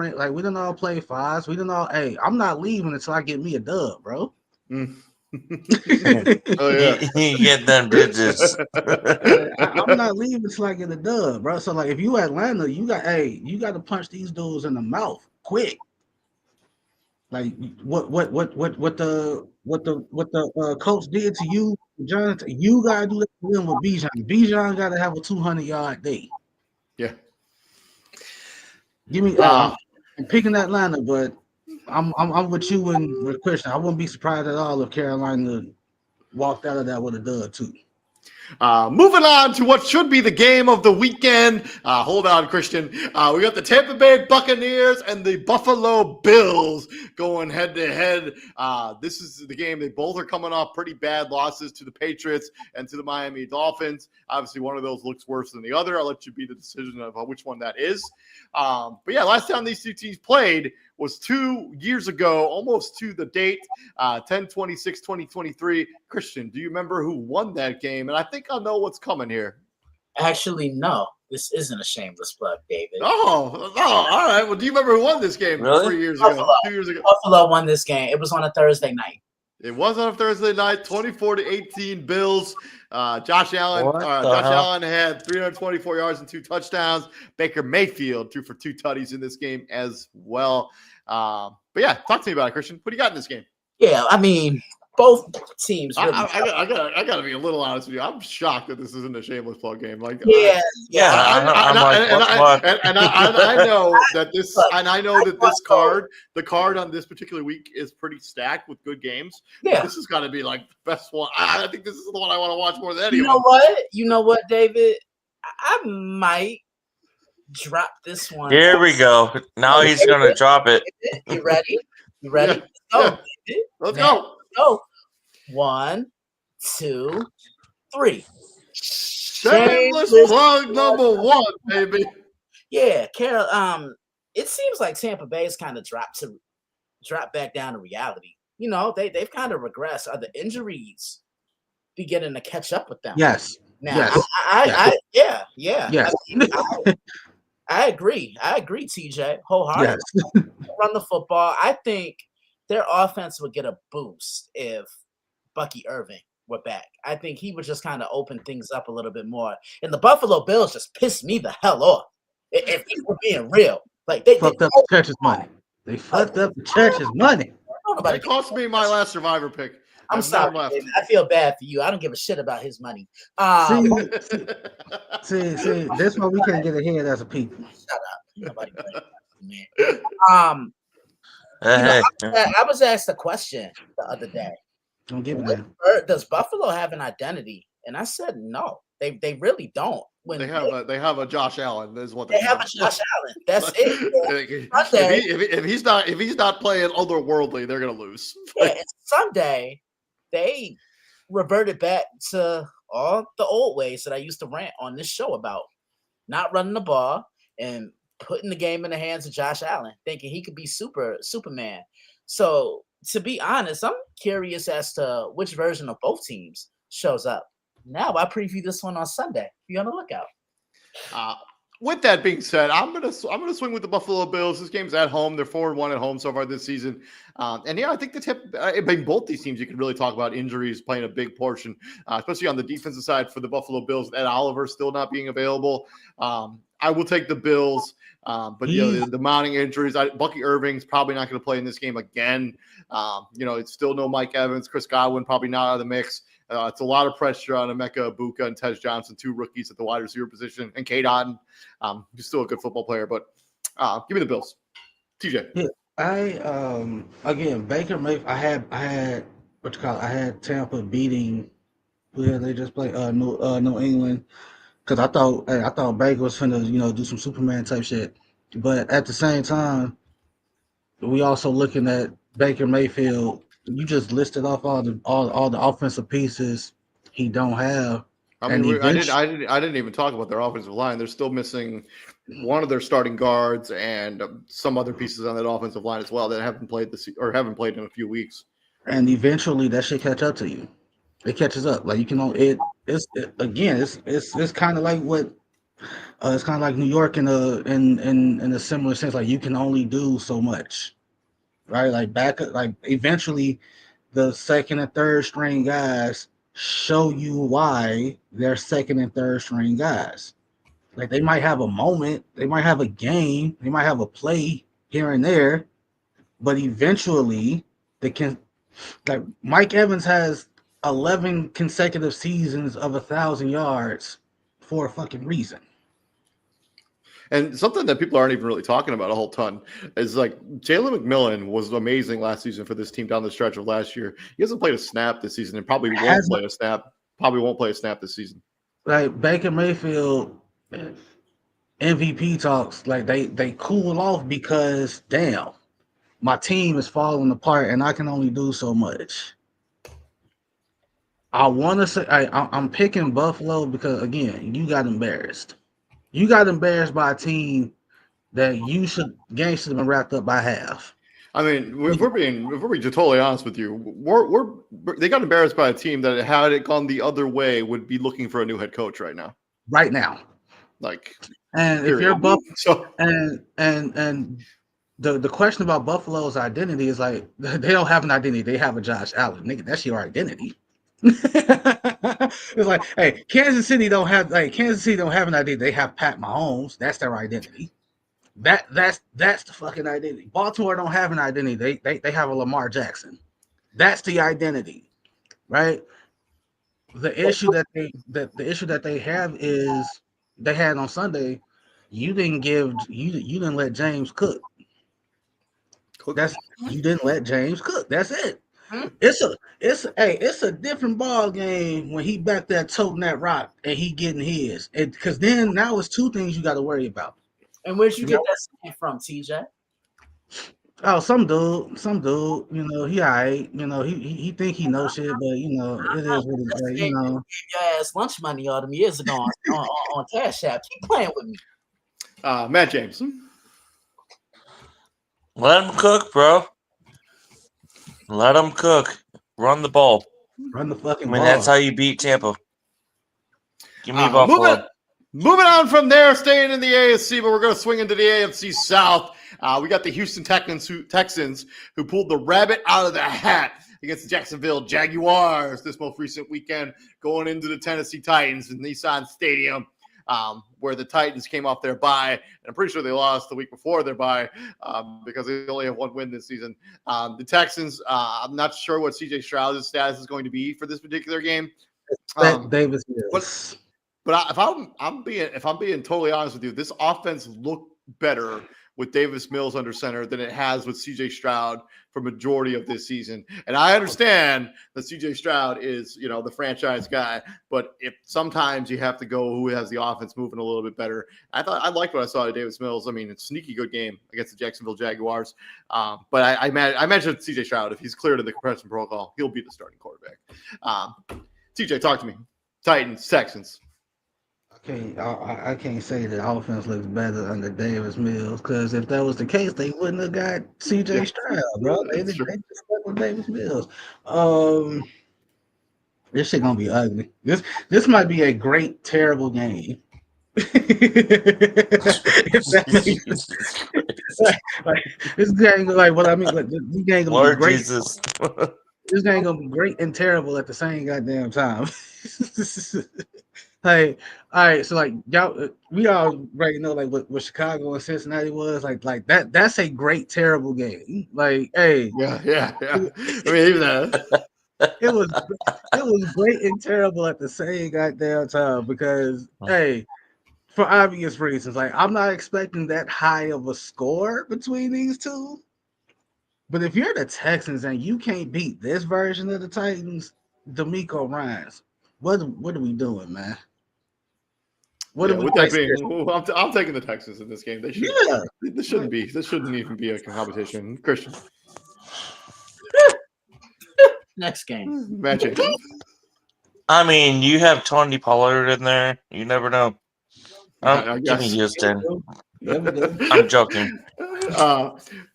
play fives. We didn't all I'm not leaving until I get me a dub, bro. Oh yeah, you get them bitches. I'm not leaving until I get a dub, bro. So like, if you Atlanta, you got to punch these dudes in the mouth quick. Like what the coach did to you, Jonathan. You gotta do that to them with Bijan. Bijan got to have a 200-yard day. Yeah. Give me. I'm picking Atlanta, but I'm with you and with Christian. I wouldn't be surprised at all if Carolina walked out of that with a dub too. Moving on to what should be the game of the weekend. Hold on, Christian. We got the Tampa Bay Buccaneers and the Buffalo Bills going head to head. This is the game. They both are coming off pretty bad losses to the Patriots and to the Miami Dolphins. Obviously, one of those looks worse than the other. I'll let you be the decision of which one that is. But yeah, last time these two teams played was 2 years ago, almost to the date, 10/26/2023. Christian, do you remember who won that game? And I think I know what's coming here. Actually, no. This isn't a shameless plug, David. Oh, all right. Well, do you remember who won this game really? 3 years Buffalo. ago? 2 years ago. Buffalo won this game. It was on a Thursday night. It was on a Thursday night, 24-18 Bills. Josh Allen had 324 yards and 2 touchdowns. Baker Mayfield threw for 2 tutties in this game as well. But yeah, talk to me about it, Christian. What do you got in this game? Yeah, I mean, both teams. Really I gotta be a little honest with you. I'm shocked that this isn't a shameless plug game. Like, I know that this, and I know that this card, the card on this particular week, is pretty stacked with good games. Yeah, this is gotta be like the best one. I think this is the one I want to watch more than anyone. You know what, David? I might drop this one. Here we go. Now he's gonna drop it. You ready? You ready? Yeah. Let's go. Go. 1, 2, 3. Shameless plug number 1, baby. Yeah, Carol. It seems like Tampa Bay's kind of dropped back down to reality. You know, they've kind of regressed. Are the injuries beginning to catch up with them? Yes. Now, yes. Yes. I agree. TJ, wholeheartedly. Yes. Run the football. I think their offense would get a boost if Bucky Irving were back. I think he would just kind of open things up a little bit more. And the Buffalo Bills just pissed me the hell off. If we're being real, like they fucked up the church's money. They fucked up the church's money. It cost me my last Survivor pick. I'm sorry. I feel bad for you. I don't give a shit about his money. See, this one we can't get ahead as a people. Shut up. Nobody man. I was asked a question the other day. Don't give it that. Does Buffalo have an identity? And I said no. They really don't. When they have a Josh Allen. That's what they have a Josh Allen. That's it. Sunday, if he's not playing otherworldly, they're gonna lose. Yeah, Sunday they reverted back to all the old ways that I used to rant on this show about not running the ball and putting the game in the hands of Josh Allen, thinking he could be Superman. So to be honest, I'm curious as to which version of both teams shows up. Now I preview this one on Sunday. Be on the lookout. With that being said, I'm gonna swing with the Buffalo Bills. This game's at home. They're 4-1 at home so far this season. And yeah, I think both these teams, you can really talk about injuries playing a big portion, especially on the defensive side for the Buffalo Bills. Ed Oliver still not being available. I will take the Bills, but the mounting injuries. Bucky Irving's probably not going to play in this game again. It's still no Mike Evans, Chris Godwin probably not out of the mix. It's a lot of pressure on Emeka Ibuka and Tej Johnson, 2 rookies at the wide receiver position, and Cade Otton. He's still a good football player, but give me the Bills. TJ. Yeah, again, Baker Mayfield. I had I had Tampa beating. Who did they just play? New England. Because I thought Baker was finna do some Superman type shit, but at the same time, we also looking at Baker Mayfield. You just listed off all the offensive pieces he don't have. I mean, I didn't even talk about their offensive line. They're still missing one of their starting guards and some other pieces on that offensive line as well that haven't played in a few weeks. And eventually, that should catch up to you. It catches up. Like you can. It's kind of like what. It's kind of like New York in a similar sense. Like you can only do so much. Right, like eventually, the second and third string guys show you why they're second and third string guys. Like they might have a moment, they might have a game, they might have a play here and there, but eventually they can. Like Mike Evans has 11 consecutive seasons of 1,000 yards for a fucking reason. And something that people aren't even really talking about a whole ton is like Jalen McMillan was amazing last season for this team down the stretch of last year. He hasn't played a snap this season and probably won't play a snap. Probably won't play a snap this season. Like Baker Mayfield MVP talks, like they cool off because damn, my team is falling apart and I can only do so much. I want to say I'm picking Buffalo because again, you got embarrassed. You got embarrassed by a team that game should have been wrapped up by half. I mean, if we're being totally honest with you, they got embarrassed by a team that had it gone the other way would be looking for a new head coach right now. Right now, like, and period. If you're Buffalo, and the question about Buffalo's identity is like they don't have an identity. They have a Josh Allen. Nigga, that's your identity. It's like, hey, Kansas City don't have an identity. They have Pat Mahomes. That's their identity. That's the fucking identity. Baltimore don't have an identity. They have a Lamar Jackson. That's the identity, right? The issue that they have is they had on Sunday. You didn't let James cook. You didn't let James cook. That's it. It's a different ball game when he back there toting that rock and he getting his. Because then now it's two things you got to worry about. And where'd you get that from, TJ? Oh, some dude, you know, he all right, you know, he think he knows shit, but you know, it is what it is, you know. Your ass lunch money all them years ago on Cash App. Keep playing with me. Matt James. Let him cook, bro. Let him cook. Run the ball. Run the fucking ball. That's how you beat Tampa. Give me Buffalo. Moving on from there, staying in the AFC, but we're going to swing into the AFC South. We got the Houston Texans who pulled the rabbit out of the hat against the Jacksonville Jaguars this most recent weekend, going into the Tennessee Titans in Nissan Stadium, where the Titans came off their bye. And I'm pretty sure they lost the week before their bye because they only have one win this season. The Texans, I'm not sure what C.J. Stroud's status is going to be for this particular game. Davis. But if I'm being totally honest with you, this offense looked better with Davis Mills under center than it has with C.J. Stroud for majority of this season. And I understand that C.J. Stroud is, you know, the franchise guy, but if sometimes you have to go who has the offense moving a little bit better. I liked what I saw of Davis Mills. I mean, it's a sneaky good game against the Jacksonville Jaguars. But I mentioned C.J. Stroud. If he's cleared of the compression protocol, he'll be the starting quarterback. TJ, talk to me. Titans, Texans. I can't say that offense looks better under Davis Mills, because if that was the case, they wouldn't have got C.J. Stroud, bro. They just stuck with Davis Mills. This shit gonna be ugly. This might be a great, terrible game. This game, like what I mean, like, this game gonna Lord be great. Jesus. This game gonna be great and terrible at the same goddamn time. Hey, all right, so like y'all, we all already know like what Chicago and Cincinnati was like that. That's a great, terrible game. Like, hey, yeah. I mean, even that. It was great and terrible at the same goddamn time because, hey, for obvious reasons, like I'm not expecting that high of a score between these two. But if you're the Texans and you can't beat this version of the Titans, D'Amico Ryans, what are we doing, man? With that being, I'm taking the Texans in this game. They should. Yeah. This shouldn't even be a competition. Christian. Next game. Magic. I mean, you have Tony Pollard in there. You never know. Give me Houston. I'm joking.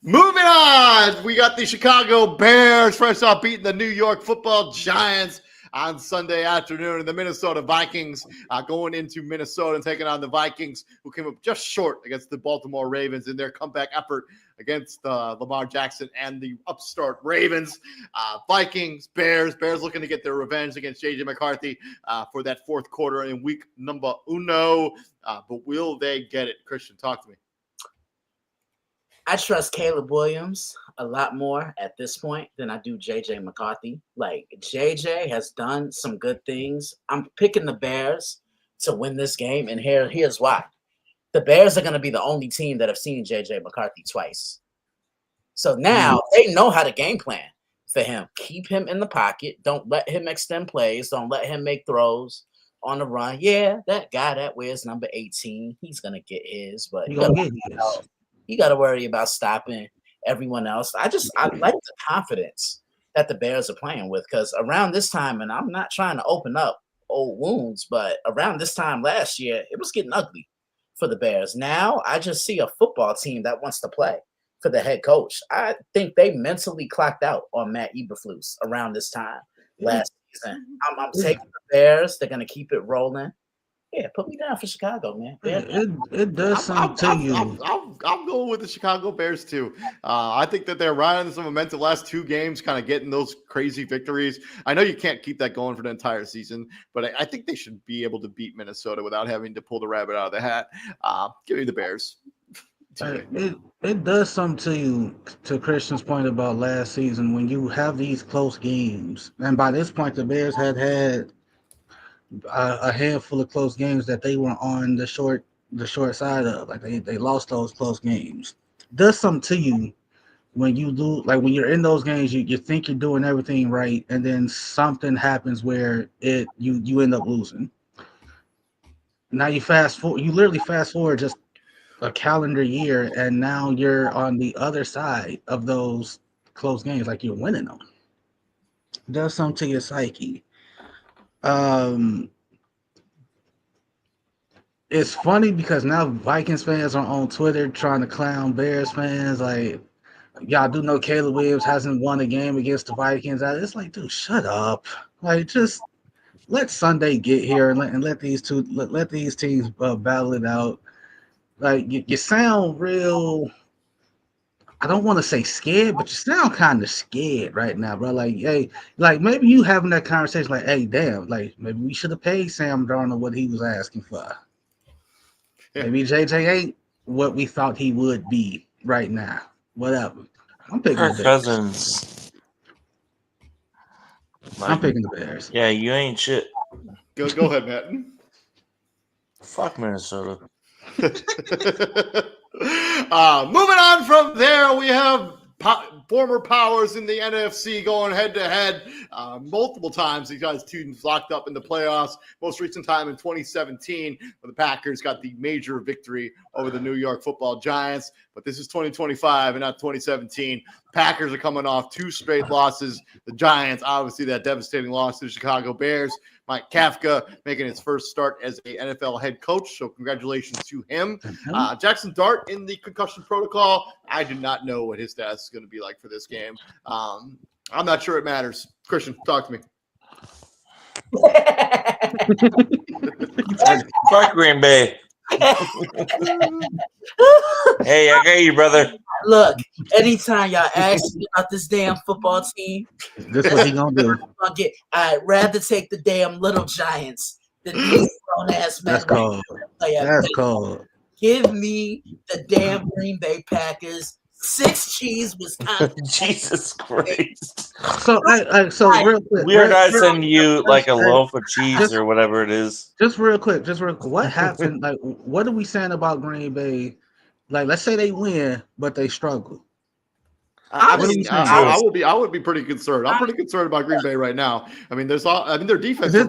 Moving on, we got the Chicago Bears fresh off beating the New York Football Giants on Sunday afternoon, and the Minnesota Vikings going into Minnesota and taking on the Vikings, who came up just short against the Baltimore Ravens in their comeback effort against Lamar Jackson and the upstart Ravens. Vikings, Bears looking to get their revenge against J.J. McCarthy for that fourth quarter in week number uno. But will they get it? Christian, talk to me. I trust Caleb Williams a lot more at this point than I do J.J. McCarthy. Like, J.J. has done some good things. I'm picking the Bears to win this game, and here's why. The Bears are going to be the only team that have seen J.J. McCarthy twice. So now they know how to game plan for him. Keep him in the pocket. Don't let him extend plays. Don't let him make throws on the run. Yeah, that guy that wears number 18, he's going to get his, but you got to worry about stopping everyone else. I like the confidence that the Bears are playing with, because around this time, and I'm not trying to open up old wounds, but around this time last year, it was getting ugly for the Bears. Now I just see a football team that wants to play for the head coach. I think they mentally clocked out on Matt Eberflus around this time last season. I'm taking the Bears. They're going to keep it rolling. Yeah, put me down for Chicago, man. It does something to you. I'm going with the Chicago Bears too. I think that they're riding some momentum. Last 2 games, kind of getting those crazy victories. I know you can't keep that going for the entire season, but I think they should be able to beat Minnesota without having to pull the rabbit out of the hat. Give me the Bears. It does something to you, to Christian's point about last season, when you have these close games. And by this point, the Bears had a handful of close games that they were on the short side of. Like they lost those close games. It does something to you when you lose, like when you're in those games, you think you're doing everything right, and then something happens where you end up losing. Now you literally fast forward just a calendar year, and now you're on the other side of those close games, like you're winning them. It does something to your psyche. It's funny because now Vikings fans are on Twitter trying to clown Bears fans. Like, y'all do know Caleb Williams hasn't won a game against the Vikings. It's like, dude, shut up. Like, just let Sunday get here and let these teams battle it out. Like, you sound real. I don't want to say scared, but you sound kind of scared right now, bro. Like, hey, like maybe you having that conversation, like, hey, damn, like maybe we should have paid Sam Darnold what he was asking for. Yeah. Maybe JJ ain't what we thought he would be right now. Whatever. I'm picking the Bears. Cousins. I'm picking the Bears. Yeah, you ain't shit. Go ahead, Matt. Fuck Minnesota. Moving on from there, we have former powers in the NFC going head to head multiple times. These guys teams locked up in the playoffs. Most recent time in 2017, where the Packers got the major victory over the New York Football Giants. But this is 2025 and not 2017. Packers are coming off 2 straight losses. The Giants, obviously, that devastating loss to the Chicago Bears. Mike Kafka making his first start as a NFL head coach, so congratulations to him. Jackson Dart in the concussion protocol. I do not know what his status is going to be like for this game. I'm not sure it matters. Christian, talk to me. Fuck Green Bay. Hey, I got you, brother. Look, anytime y'all ask me about this damn football team, this is what he gonna do. I'd rather take the damn little Giants than these grown ass men. That's cold. That's cold. Give me the damn Green Bay Packers. 6 cheese, Wisconsin. Jesus Christ. So real quick. We are not sending you like a loaf of cheese or whatever it is. Just real quick. What happened? Like, what are we saying about Green Bay? Like, let's say they win, but they struggle. I would be pretty concerned. I'm pretty concerned about Green Bay right now. I mean, their defense. They've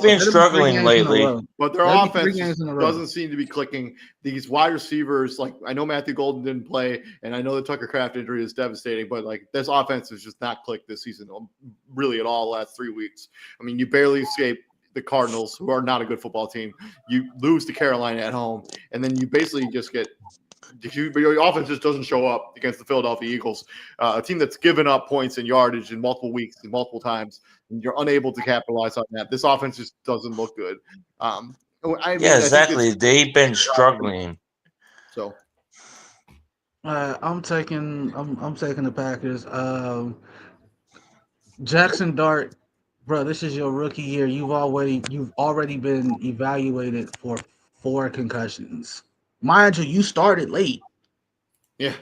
been struggling lately, but their offense doesn't seem to be clicking. These wide receivers, like I know Matthew Golden didn't play, and I know the Tucker Kraft injury is devastating, but like this offense has just not clicked this season, really at all. The last 3 weeks. I mean, you barely escape the Cardinals, who are not a good football team. You lose to Carolina at home, and then you basically just get. Your offense just doesn't show up against the Philadelphia Eagles, a team that's given up points and yardage in multiple weeks and multiple times, and you're unable to capitalize on that. This offense just doesn't look good. Exactly. They've been struggling. So, I'm taking the Packers. Jackson Dart, bro, this is your rookie year. You've already been evaluated for 4 concussions. Mind you, you started late. Yeah,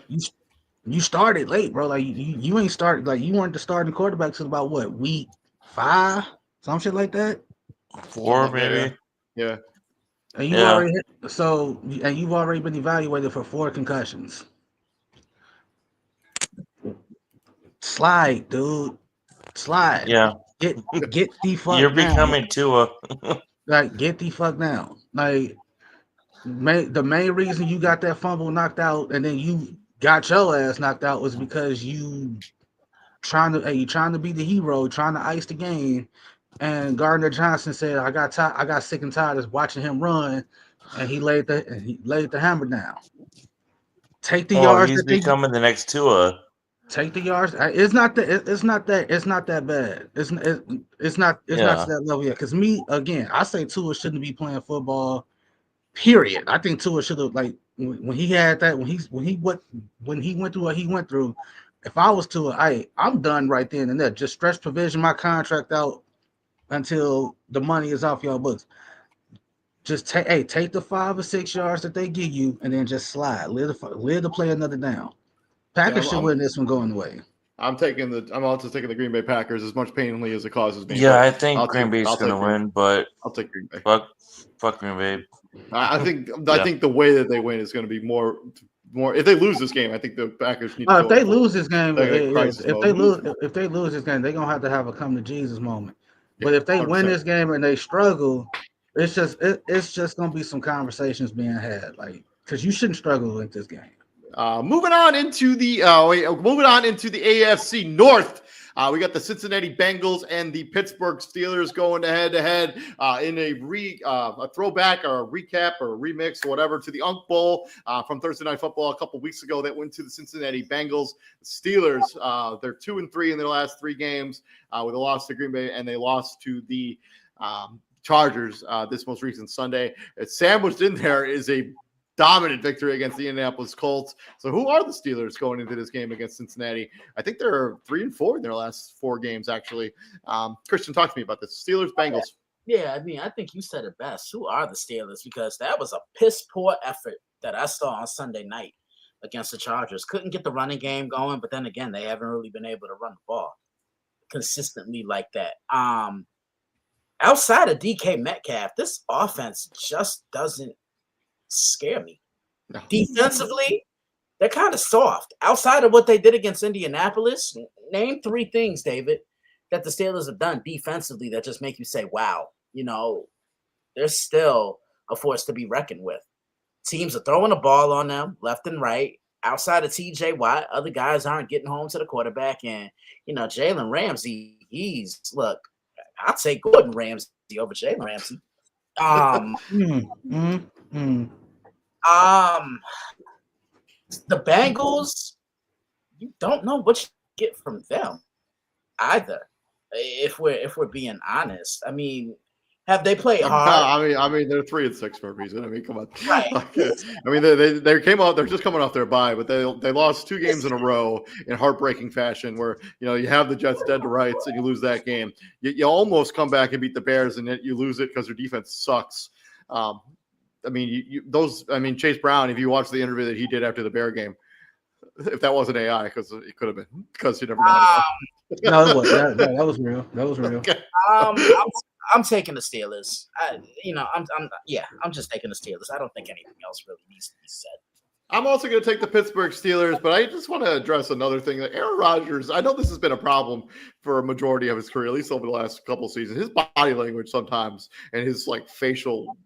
you started late, bro. Like you ain't started. Like you weren't the starting quarterback till about what, week 5, some shit like that. 4 maybe. Yeah. And you've already been evaluated for 4 concussions. Slide, dude. Slide. Yeah. Get the fuck. You're down. Becoming Tua. Like get the fuck down. Like. The main reason you got that fumble knocked out and then you got your ass knocked out was because you trying to be the hero, trying to ice the game. And Gardner Johnson said, I got sick and tired of watching him run, and he laid the hammer down. Take the yards. He's becoming the next Tua. Take the yards. It's not that bad. It's not to that level yet. Because me, again, I say Tua shouldn't be playing football Period. I think Tua should have like when he had that when he went through what he went through. If I was Tua, I'm done right then and there. Just stretch provision my contract out until the money is off your books. Just take the 5 or 6 yards that they give you, and then just slide. Live to play another down. Packers should win this one going away. I'm also taking the Green Bay Packers as much painfully as it causes me. Yeah, I think Green Bay's going to win, but I'll take Green Bay. Fuck Green Bay. I think the way that they win is going to be more. If they lose this game, I think the Packers need to. If they lose this game, if they lose this game, they're gonna have to have a come to Jesus moment. But if they 100%. Win this game and they struggle, it's just gonna be some conversations being had, like because you shouldn't struggle with this game. Moving on into the AFC North. We got the Cincinnati Bengals and the Pittsburgh Steelers going head to head in a throwback or a recap or a remix or whatever to the Unk Bowl from Thursday Night Football a couple weeks ago that went to the Cincinnati Bengals. The Steelers, they're 2-3 in their last 3 games with a loss to Green Bay, and they lost to the Chargers this most recent Sunday. Sandwiched in there is a dominant victory against the Indianapolis Colts. So who are the Steelers going into this game against Cincinnati? I think they're 3-4 in their last 4 games, actually. Christian, talk to me about this. Steelers, Bengals. Yeah, I mean, I think you said it best. Who are the Steelers? Because that was a piss-poor effort that I saw on Sunday night against the Chargers. Couldn't get the running game going, but then again, they haven't really been able to run the ball consistently like that. Outside of DK Metcalf, this offense just doesn't scare me. No. Defensively, they're kind of soft. Outside of what they did against Indianapolis, name 3 things, David, that the Steelers have done defensively that just make you say, wow, they're still a force to be reckoned with. Teams are throwing the ball on them left and right. Outside of TJ Watt, other guys aren't getting home to the quarterback. And, Jalen Ramsey, I'd say Gordon Ramsay over Jalen Ramsey. The Bengals, you don't know what you get from them either. If we're being honest, I mean, have they played hard? I mean, they're 3-6 for a reason. I mean, come on. Right. I mean, they came out. They're just coming off their bye, but they lost 2 games in a row in heartbreaking fashion. Where you have the Jets dead to rights, and you lose that game. You almost come back and beat the Bears, and then you lose it because their defense sucks. I mean, Chase Brown, if you watch the interview that he did after the Bear game, if that wasn't AI, because it could have been, because you never know. No, that was real. That was real. Okay. I'm taking the Steelers. I'm just taking the Steelers. I don't think anything else really needs to be said. I'm also going to take the Pittsburgh Steelers, but I just want to address another thing. That Aaron Rodgers, I know this has been a problem for a majority of his career, at least over the last couple of seasons. His body language sometimes and his facial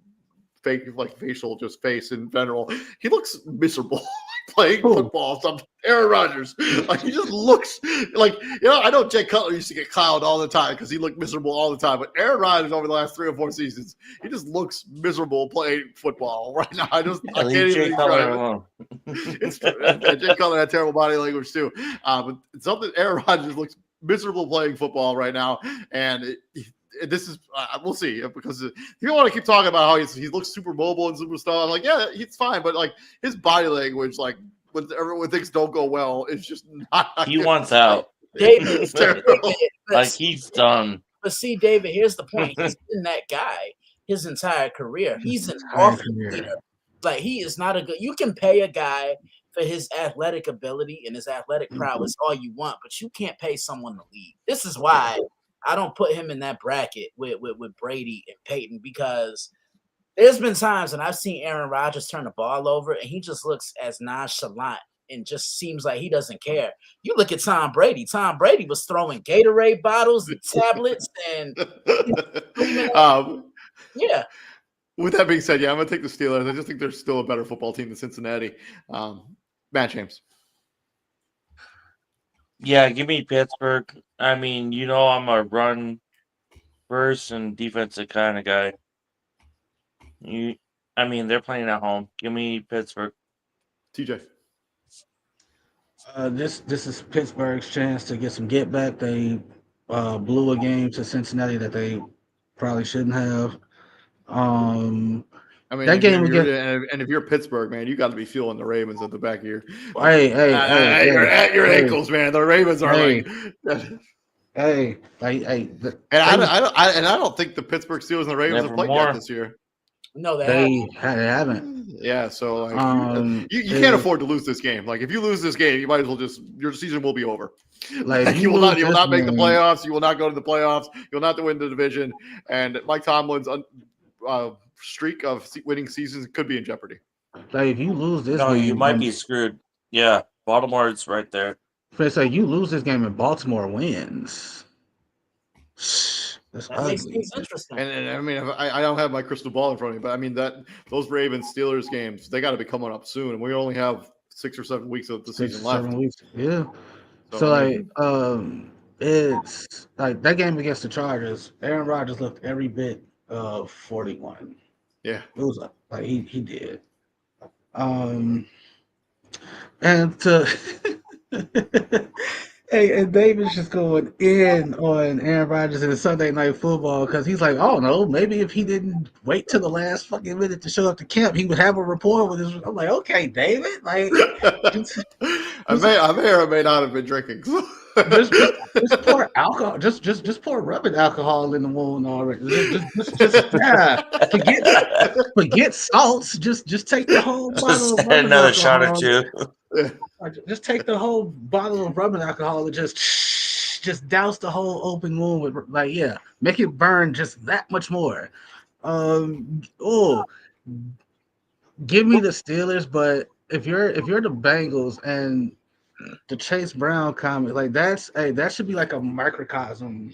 just face in general, he looks miserable playing football. Aaron Rodgers, he just looks I know Jay Cutler used to get clowned all the time because he looked miserable all the time, but Aaron Rodgers over the last 3 or 4 seasons, he just looks miserable playing football right now. I can't even describe it. It's true. Jay Cutler had terrible body language too, but something Aaron Rodgers looks miserable playing football right now, and this is we'll see, because if you want to keep talking about how he looks super mobile and super stuff, I'm like, yeah, he's fine, but his body language, when everyone thinks don't go well, it's just not. He wants out. David, he's done. But see, David, here's the point. He's been that guy his entire career. He's an off leader. He is not a good. You can pay a guy for his athletic ability and his athletic prowess all you want, but you can't pay someone to lead. This is why I don't put him in that bracket with Brady and Peyton, because there's been times when I've seen Aaron Rodgers turn the ball over and he just looks as nonchalant and just seems like he doesn't care. You look at Tom Brady. Tom Brady was throwing Gatorade bottles and tablets and yeah. With that being said, I'm going to take the Steelers. I just think they're still a better football team than Cincinnati. Matt James. Yeah, give me Pittsburgh. I mean, I'm a run first and defensive kind of guy. They're playing at home. Give me Pittsburgh. TJ. This is Pittsburgh's chance to get some get back. They blew a game to Cincinnati that they probably shouldn't have. I mean, that game if you're Pittsburgh, man, you got to be feeling the Ravens at the back of your at your ankles, man. The Ravens are like, and I don't think the Pittsburgh Steelers and the Ravens have played yet this year. No, they haven't. Yeah, so like you can't afford to lose this game. Like if you lose this game, you might as well your season will be over. Like you will not make the playoffs. You will not go to the playoffs. You'll not win the division. And Mike Tomlin's streak of winning seasons could be in jeopardy. Like if you lose this game, you might be screwed. Yeah, Baltimore is right there. So you lose this game and Baltimore wins. That's ugly. Makes things interesting. And I mean, I don't have my crystal ball in front of me, but I mean those Ravens Steelers games, they got to be coming up soon, and we only have 6 or 7 weeks of the season left. 7 weeks, yeah. So it's like that game against the Chargers. Aaron Rodgers looked every bit of 41. Yeah, it was like he did. And to hey, and David's just going in on Aaron Rodgers in the Sunday Night Football because he's like, oh no, maybe if he didn't wait till the last fucking minute to show up to camp, he would have a rapport with his. I'm like, okay, David, like, I may or may not have been drinking. just pour alcohol, just pour rubbing alcohol in the wound already. Forget salts. Just take the whole bottle. Of another shot or two. Just take the whole bottle of rubbing alcohol and just douse the whole open wound with make it burn just that much more. Give me the Steelers, but if you're the Bengals and the Chase Brown comment, like that should be like a microcosm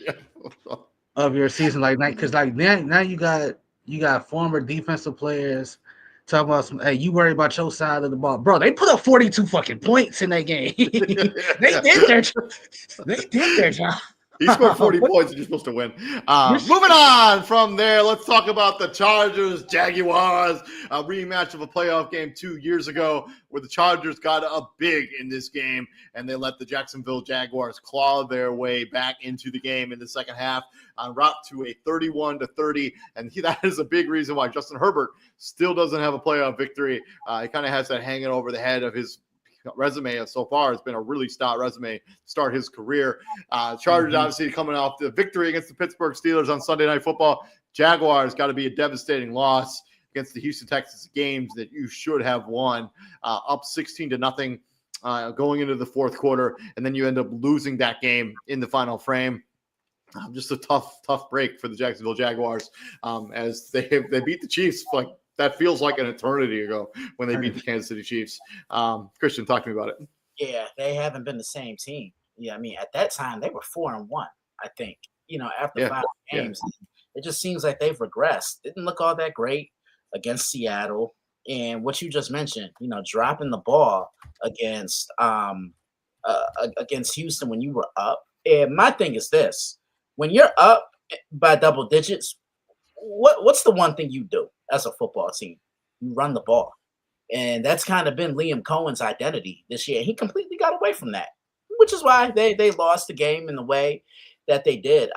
of your season, like because like now you got former defensive players talking about some. Hey, you worry about your side of the ball, bro? They put up 42 fucking points in that game. They did their job. He scored 40 points and you're supposed to win. Moving on from there, let's talk about the Chargers, Jaguars, a rematch of a playoff game 2 years ago where the Chargers got a big in this game and they let the Jacksonville Jaguars claw their way back into the game in the second half en route to a 31-30. And that is a big reason why Justin Herbert still doesn't have a playoff victory. He kind of has that hanging over the head of his resume so far. It's been a really stout resume to start his career. Chargers obviously coming off the victory against the Pittsburgh Steelers on Sunday Night Football. Jaguars got to be a devastating loss against the Houston Texans, games that you should have won, up 16-0 going into the fourth quarter, and then you end up losing that game in the final frame. Just a tough break for the Jacksonville Jaguars as they beat the Chiefs like that feels like an eternity ago when they beat the Kansas City Chiefs. Christian, talk to me about it. Yeah, they haven't been the same team. Yeah, I mean, at that time, they were 4-1, I think, after 5 games. It just seems like they've regressed. Didn't look all that great against Seattle. And what you just mentioned, dropping the ball against Houston when you were up. And my thing is this. When you're up by double digits, what's the one thing you do as a football team? You run the ball. And that's kind of been Liam Cohen's identity this year. He completely got away from that, which is why they lost the game in the way that they did.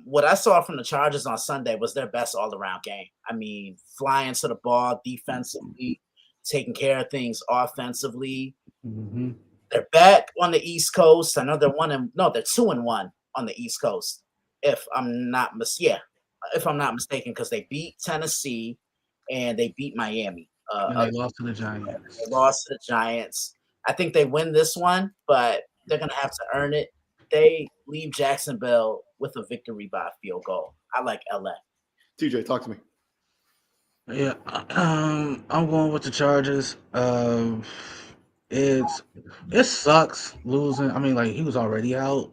What I saw from the Chargers on Sunday was their best all-around game. I mean, flying to the ball defensively, taking care of things offensively. Mm-hmm. They're back on the East Coast. I know they're 2-1 on the East Coast, if I'm not mistaken, because they beat Tennessee and they beat Miami. And they lost to the Giants. They lost to the Giants. I think they win this one, but they're going to have to earn it. They leave Jacksonville with a victory by a field goal. I like LA. TJ, talk to me. Yeah, I'm going with the Chargers. It sucks losing. I mean, like he was already out,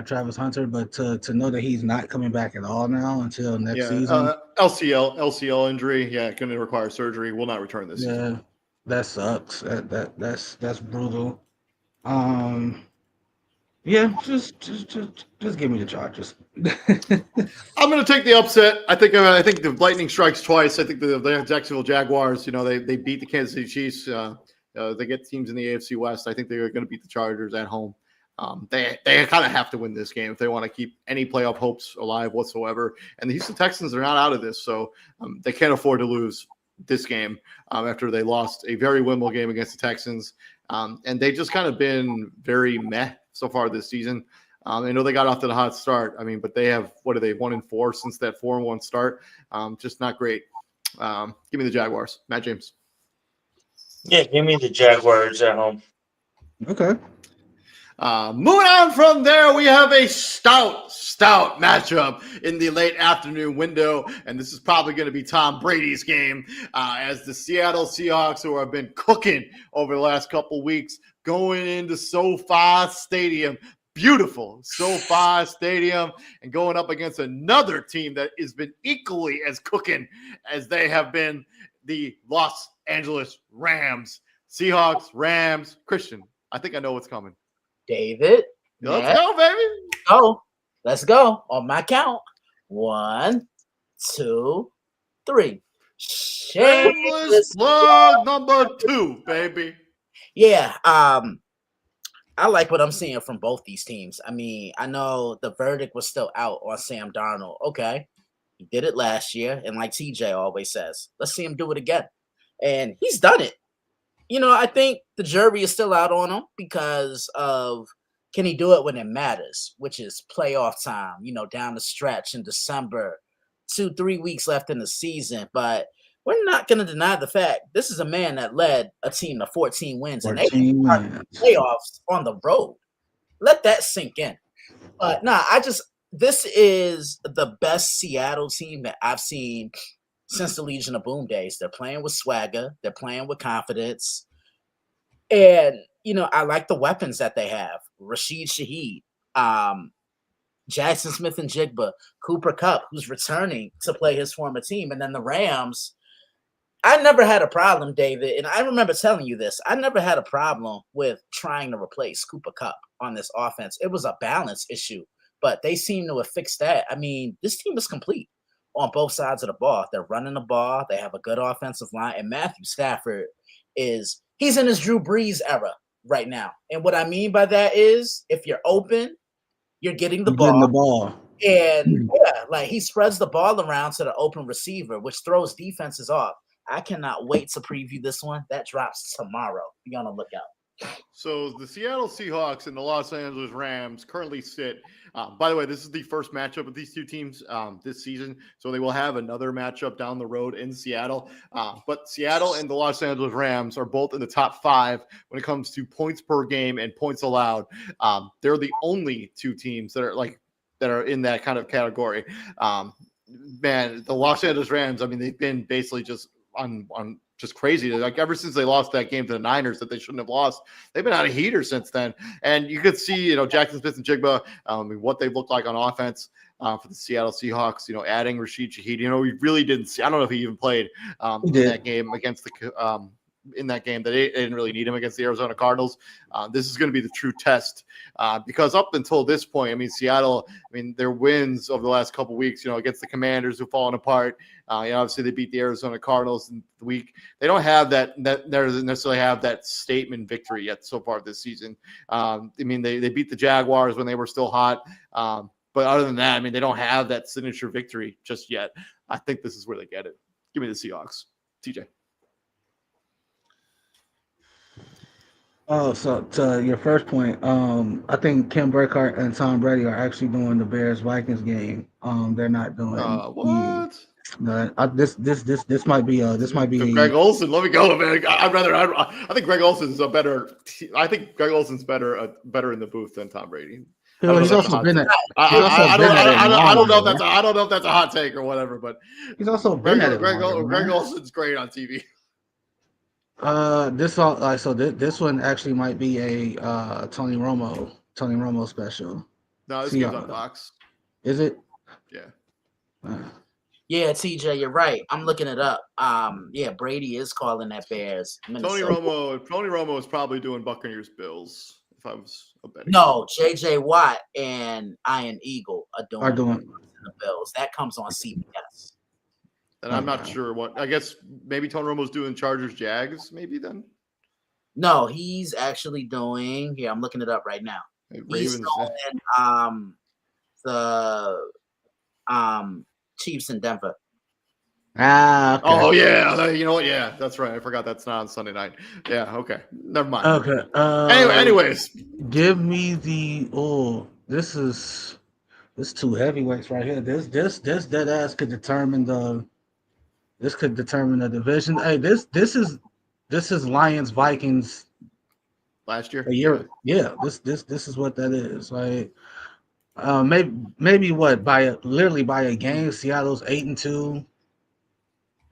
Travis Hunter, but to know that he's not coming back at all now until next season. LCL injury. Yeah, going to require surgery. Will not return this season. That sucks. That's brutal. Yeah, just give me the Chargers. I'm going to take the upset. I think the lightning strikes twice. I think the Jacksonville Jaguars, they beat the Kansas City Chiefs. They get teams in the AFC West. I think they're going to beat the Chargers at home. They kind of have to win this game if they want to keep any playoff hopes alive whatsoever. And the Houston Texans are not out of this, so they can't afford to lose this game after they lost a very winnable game against the Texans. And they just kind of been very meh so far this season. I know they got off to the hot start. I mean, but they have, 1-4 since that 4-1 start. Just not great. Give me the Jaguars. Matt James. Yeah, give me the Jaguars at home. Okay. Moving on from there, we have a stout matchup in the late afternoon window, and this is probably going to be Tom Brady's game as the Seattle Seahawks, who have been cooking over the last couple weeks, going into SoFi Stadium. Beautiful SoFi Stadium, and going up against another team that has been equally as cooking as they have been, the Los Angeles Rams. Seahawks, Rams. Christian, I think I know what's coming. David. Let's go, baby. Let's go. On my count. 1, 2, 3. Shameless plug number 2, baby. Yeah. I like what I'm seeing from both these teams. I mean, I know the verdict was still out on Sam Darnold. Okay. He did it last year. And like TJ always says, let's see him do it again. And he's done it. I think the jury is still out on him because of can he do it when it matters, which is playoff time, down the stretch in December, 2-3 weeks left in the season. But we're not going to deny the fact this is a man that led a team to 14 wins and they playoffs on the road. Let that sink in. But this is the best Seattle team that I've seen since the Legion of Boom days. They're playing with swagger. They're playing with confidence. And, I like the weapons that they have. Rashid Shaheed, Jackson Smith and Jigba, Cooper Kupp, who's returning to play his former team. And then the Rams, I never had a problem, David, and I remember telling you this. I never had a problem with trying to replace Cooper Kupp on this offense. It was a balance issue, but they seem to have fixed that. I mean, this team is complete on both sides of the ball. They're running the ball. They have a good offensive line. And Matthew Stafford he's in his Drew Brees era right now. And what I mean by that is if you're open, you're getting the ball. And he spreads the ball around to the open receiver, which throws defenses off. I cannot wait to preview this one. That drops tomorrow. Be on the lookout. So the Seattle Seahawks and the Los Angeles Rams currently sit. By the way, this is the first matchup with these two teams this season. So they will have another matchup down the road in Seattle. But Seattle and the Los Angeles Rams are both in the top 5 when it comes to points per game and points allowed. They're the only two teams that are in that kind of category. Man, the Los Angeles Rams, I mean, they've been basically just on just crazy. Like ever since they lost that game to the Niners that they shouldn't have lost, they've been on a heater since then. And you could see, Jackson Smith and Jigba, what they looked like on offense for the Seattle Seahawks. Adding Rashid Shaheed. We really didn't see. I don't know if he even played in that game against the. In that game that they didn't really need him against the Arizona Cardinals. This is going to be the true test because up until this point, I mean, Seattle, their wins over the last couple of weeks, against the Commanders who've fallen apart. Obviously they beat the Arizona Cardinals in the week. They don't have that doesn't necessarily have that statement victory yet so far this season. They beat the Jaguars when they were still hot. But other than that, they don't have that signature victory just yet. I think this is where they get it. Give me the Seahawks. TJ. Oh, so to your first point, I think Kim Burkhardt and Tom Brady are actually doing the Bears-Vikings game. They're not doing what? This might be Greg Olsen. Let me go, man. I think Greg Olsen's a better. I think Greg Olsen's better in the booth than Tom Brady. He's also been at. I don't know if that's a hot take or whatever, but he's also been at it. Greg Olsen's great on TV. This one actually might be a Tony Romo special. No, this game's on Fox. Is it? Yeah. Yeah, TJ, you're right. I'm looking it up. Brady is calling that Bears. Tony Romo is probably doing Buccaneers Bills. If I was a betting. No, JJ Watt and Iron Eagle are doing the Bills. That comes on CBS. And I'm not sure what. I guess maybe Tony Romo's doing Chargers Jags. Maybe then. No, he's actually doing. Here, I'm looking it up right now. He's doing the Chiefs in Denver. Ah, okay. Oh yeah, you know what? Yeah, that's right. I forgot that's not on Sunday night. Yeah, okay. Never mind. Okay. Anyways, give me the this two heavyweights right here. This dead ass could determine the division. Hey, this is Lions Vikings last year. a year. Yeah, this is what that is. Like maybe what literally by a game. Seattle's 8-2.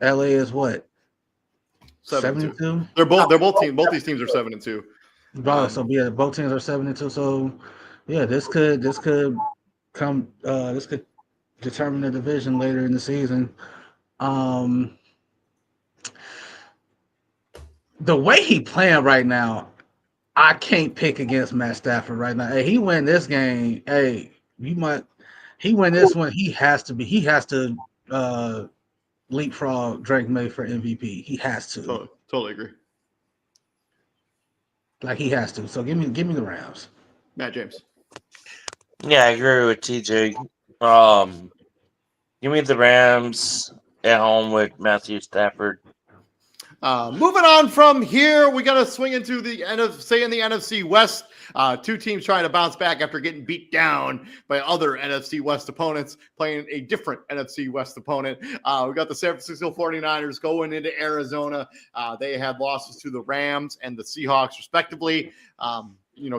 LA is what 7-2. They're both teams. Both these teams are 7-2. So yeah, both teams are 7-2. So yeah, this could come. This could determine the division later in the season. The way he playing right now, I can't pick against Matt Stafford right now. Hey, he win this game. Hey, he win this one. He has to leapfrog Drake May for MVP. He has to. Totally agree. Like he has to. So give me the Rams. Matt James. Yeah, I agree with TJ. Give me the Rams at home with Matthew Stafford. Moving on from here, we got to swing into the NFC West. Two teams trying to bounce back after getting beat down by other NFC West opponents, playing a different NFC West opponent. We got the San Francisco 49ers going into Arizona. They had losses to the Rams and the Seahawks, respectively.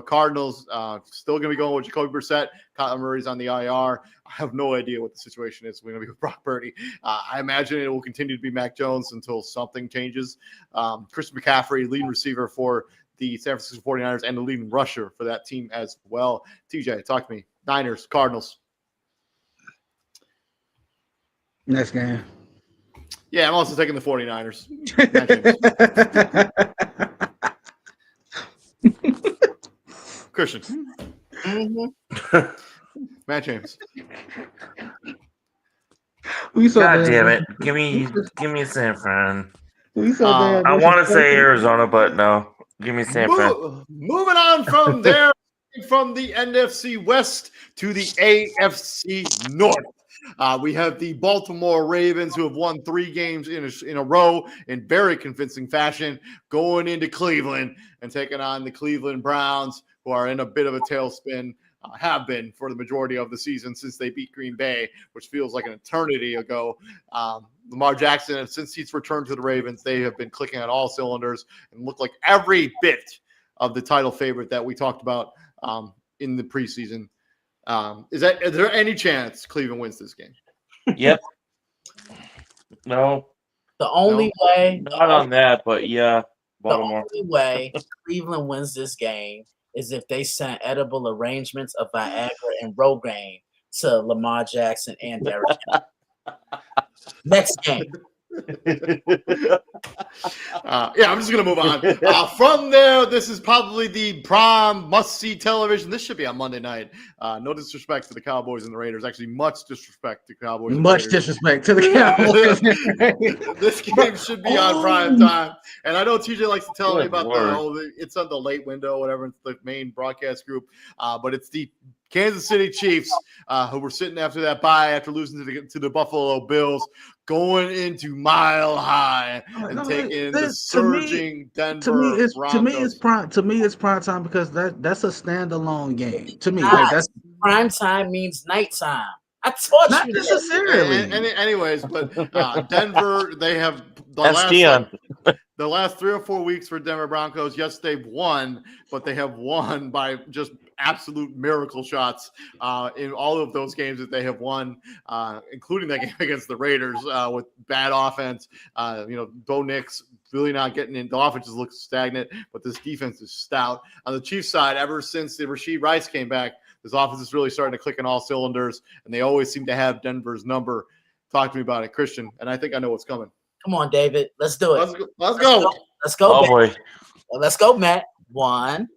Cardinals still going to be going with Jacoby Brissett. Kyler Murray's on the IR. I have no idea what the situation is going to be with Brock Purdy. I imagine it will continue to be Mac Jones until something changes. Christian McCaffrey, leading receiver for the San Francisco 49ers and the leading rusher for that team as well. TJ, talk to me. Niners, Cardinals. Next game. Yeah, I'm also taking the 49ers. Christian. Matt James. God damn it. Give me San Fran. I want to say Arizona, but no. Give me San Fran. Moving on from there, from the NFC West to the AFC North. We have the Baltimore Ravens, who have won 3 games in a row in very convincing fashion, going into Cleveland and taking on the Cleveland Browns, who are in a bit of a tailspin, have been for the majority of the season since they beat Green Bay, which feels like an eternity ago. Lamar Jackson, since he's returned to the Ravens, they have been clicking on all cylinders and look like every bit of the title favorite that we talked about in the preseason. Is there any chance Cleveland wins this game? Yep. No. The only way. Not on that, but yeah. Baltimore. The only way Cleveland wins this game is if they send edible arrangements of Viagra and Rogaine to Lamar Jackson and Derrick Henry. Next game. I'm just going to move on. From there, this is probably the prime must-see television. This should be on Monday night. No disrespect to the Cowboys and the Raiders. Actually, much disrespect to Cowboys and Much Raiders. disrespect to the Cowboys. This game should be on prime time. And I know TJ likes to tell me about it's on the late window, whatever. It's the main broadcast group. But it's the Kansas City Chiefs, who were sitting after that bye after losing to the Buffalo Bills, going into Mile High and taking the surging Denver Broncos. To me, it's prime time because that's a standalone game. To me, that's prime time means nighttime. I taught not you necessarily. Anyways, but Denver, they have the last 3 or 4 weeks for Denver Broncos. Yes, they've won, but they have won by just absolute miracle shots in all of those games that they have won, including that game against the Raiders with bad offense. Bo Nix really not getting in. The offense just looks stagnant, but this defense is stout. On the Chiefs side, ever since the Rashid Rice came back, this offense is really starting to click on all cylinders, and they always seem to have Denver's number. Talk to me about it, Christian, and I think I know what's coming. Come on, David. Let's do it. Let's go. Let's go. Oh, boy. Let's go, Matt. 1,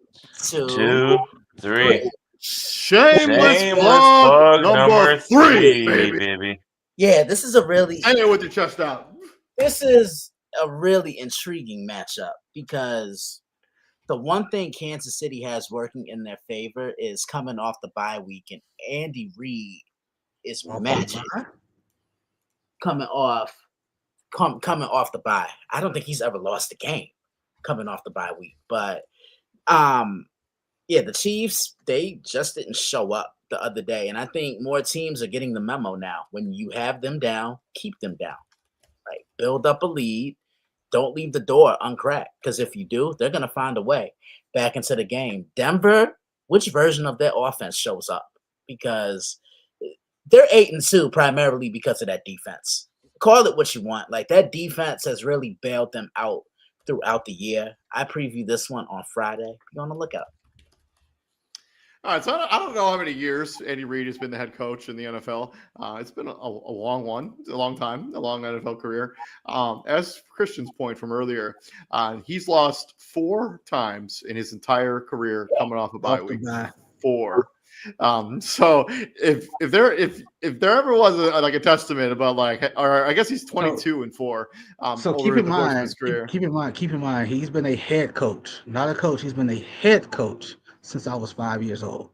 2, 3. Shameless plug number 3, baby. Yeah, this is a really. I know with your chest out. This is a really intriguing matchup because the one thing Kansas City has working in their favor is coming off the bye week, and Andy Reid is magic coming off coming off the bye. I don't think he's ever lost a game coming off the bye week. But yeah, the Chiefs, they just didn't show up the other day. And I think more teams are getting the memo now. When you have them down, keep them down. Right? Build up a lead. Don't leave the door uncracked. Because if you do, they're going to find a way back into the game. Denver, which version of their offense shows up? Because they're 8-2 primarily because of that defense. Call it what you want. Like, that defense has really bailed them out throughout the year. I preview this one on Friday. Be on the lookout. All right, so I don't know how many years Andy Reid has been the head coach in the NFL. It's been a long one, a long time, a long NFL career. As Christian's point from earlier, he's lost 4 times in his entire career coming off a bye week. 4. So if there ever was a testament about or I guess he's 22-4. So keep in mind, he's been a head coach, not a coach. He's been a head coach since I was 5 years old.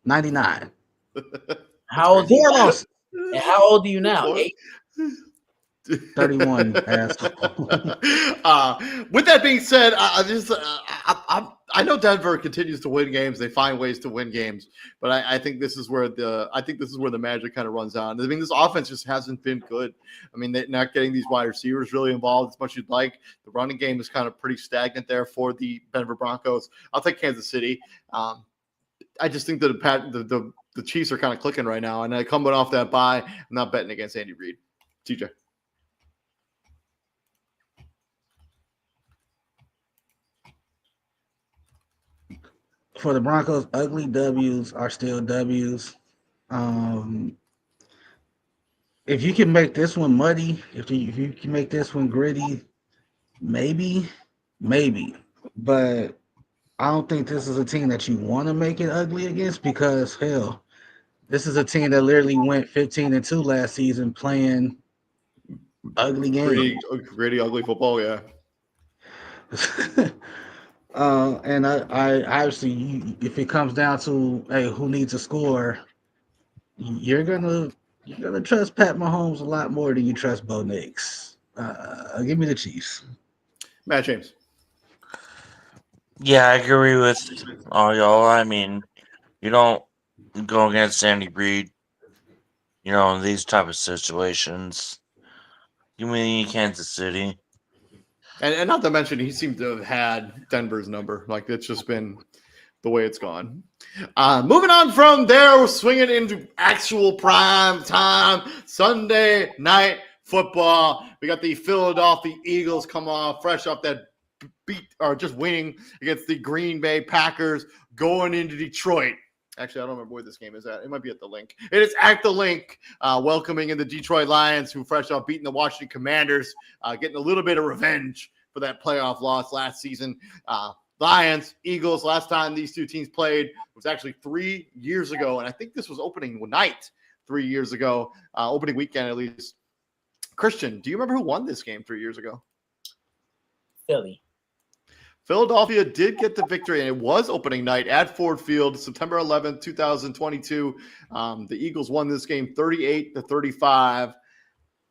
99. How old? 4 losses. And how old are you now? 8. 31. Asshole. With that being said, I know Denver continues to win games. They find ways to win games, but I think this is where the magic kind of runs out. I mean, this offense just hasn't been good. I mean, they're not getting these wide receivers really involved as much as you'd like. The running game is kind of pretty stagnant there for the Denver Broncos. I'll take Kansas City. I just think that the Chiefs are kind of clicking right now, and coming off that bye, I'm not betting against Andy Reid. TJ. For the Broncos, ugly W's are still W's. If you can make this one muddy, if you can make this one gritty, maybe. But I don't think this is a team that you want to make it ugly against because, hell, this is a team that literally went 15-2 last season playing ugly games. Gritty, ugly football, yeah. And I obviously, if it comes down to who needs a score, you're gonna trust Pat Mahomes a lot more than you trust Bo Nix. Give me the Chiefs. Matt James. Yeah, I agree with all y'all. I mean, you don't go against Andy Reid, in these type of situations. Give me Kansas City. And not to mention, he seemed to have had Denver's number. Like, it's just been the way it's gone. Moving on from there, we're swinging into actual prime time Sunday night football. We got the Philadelphia Eagles come off fresh off that beat or just winning against the Green Bay Packers, going into Detroit. Actually, I don't remember where this game is at. It might be at the Link. It is at the Link, welcoming in the Detroit Lions, who fresh off beating the Washington Commanders, getting a little bit of revenge for that playoff loss last season. Lions, Eagles, last time these two teams played was actually 3 years ago, and I think this was opening night 3 years ago, opening weekend at least. Christian, do you remember who won this game 3 years ago? Philly. Philadelphia did get the victory, and it was opening night at Ford Field, September 11th, 2022. The Eagles won this game 38-35.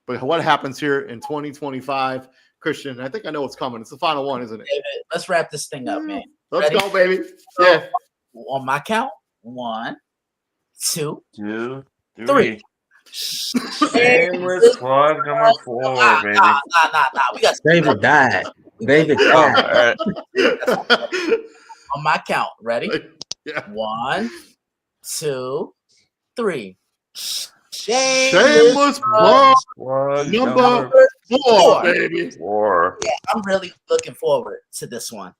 But what happens here in 2025? Christian, I think I know what's coming. It's the final one, isn't it? David, let's wrap this thing up, man. Let's go, baby. So, yeah. On my count, 1, 2, 3. Shameless plug number 4, baby. Nah. We got David died. David died. On my count, ready? Yeah. 1, 2, 3. Shameless plug number 4, baby. 4. Yeah, I'm really looking forward to this one.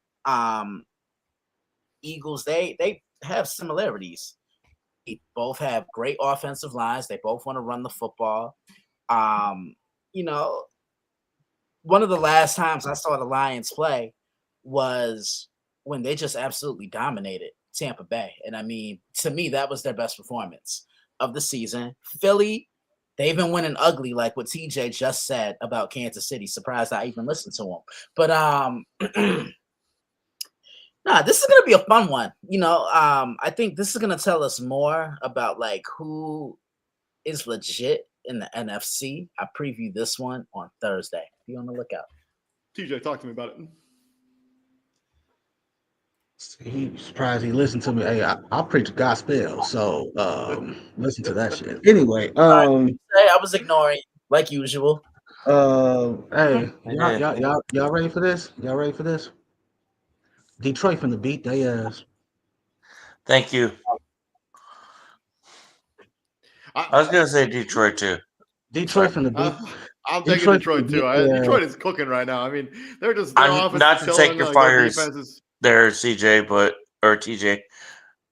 Eagles, they have similarities. They both have great offensive lines. They both want to run the football. One of the last times I saw the Lions play was when they just absolutely dominated Tampa Bay. And I mean, to me, that was their best performance of the season. Philly, they've been winning ugly, like what TJ just said about Kansas City. Surprised I even listened to him. But this is gonna be a fun one. I think this is gonna tell us more about like who is legit in the NFC. I preview this one on Thursday. Be on the lookout. TJ, talk to me about it. He surprised he listened to me. Hey, I'll preach gospel, so listen to that shit. Anyway, I was ignoring like usual. Hey, y'all ready for this? Y'all ready for this? Detroit finna beat they ass. Thank you. I was gonna say Detroit too. Detroit finna beat. I'm taking Detroit too. Detroit is cooking right now. I mean, their offense not is to killing. take your Like, fires their defense is there, CJ, or TJ,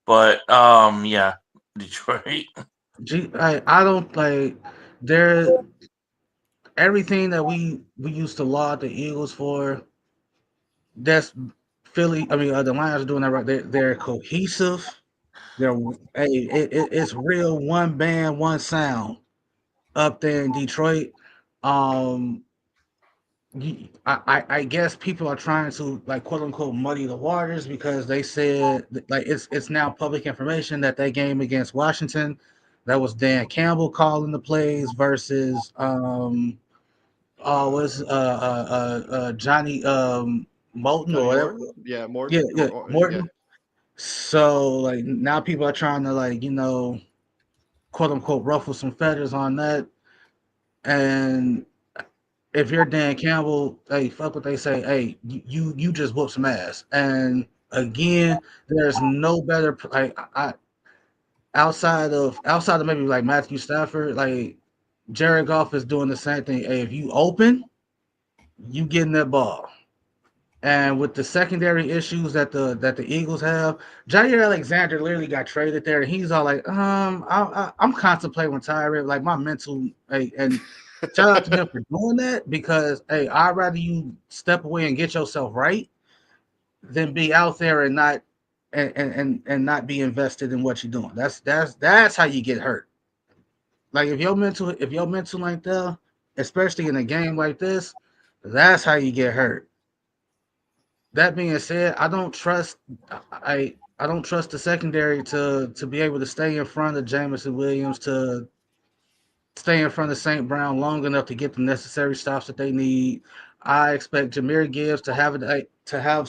but yeah, Detroit. I don't like there. Everything that we used to laud the Eagles for. That's Philly. I mean, the Lions are doing that right. They're cohesive. It's real one band, one sound up there in Detroit. I guess people are trying to like quote unquote muddy the waters because they said like it's now public information that game against Washington, that was Dan Campbell calling the plays versus Johnny Moulton or whatever. Yeah, Morton. Morton. Yeah. So like now people are trying to like quote unquote ruffle some feathers on that, and if you're Dan Campbell, hey, fuck what they say. Hey, you just whoop some ass. And again, there's no better like outside of maybe like Matthew Stafford, like Jared Goff is doing the same thing. Hey, if you open, you getting that ball. And with the secondary issues that the Eagles have, Jair Alexander literally got traded there, and he's all like, I'm contemplating retiring. Like my mental, and shout out to them for doing that because, hey, I'd rather you step away and get yourself right than be out there and not and not be invested in what you're doing. That's how you get hurt. Like if your mental like that, especially in a game like this, that's how you get hurt. That being said, I don't trust the secondary to be able to stay in front of Jameson Williams, to stay in front of St. Brown long enough to get the necessary stops that they need. I expect Jahmyr Gibbs to have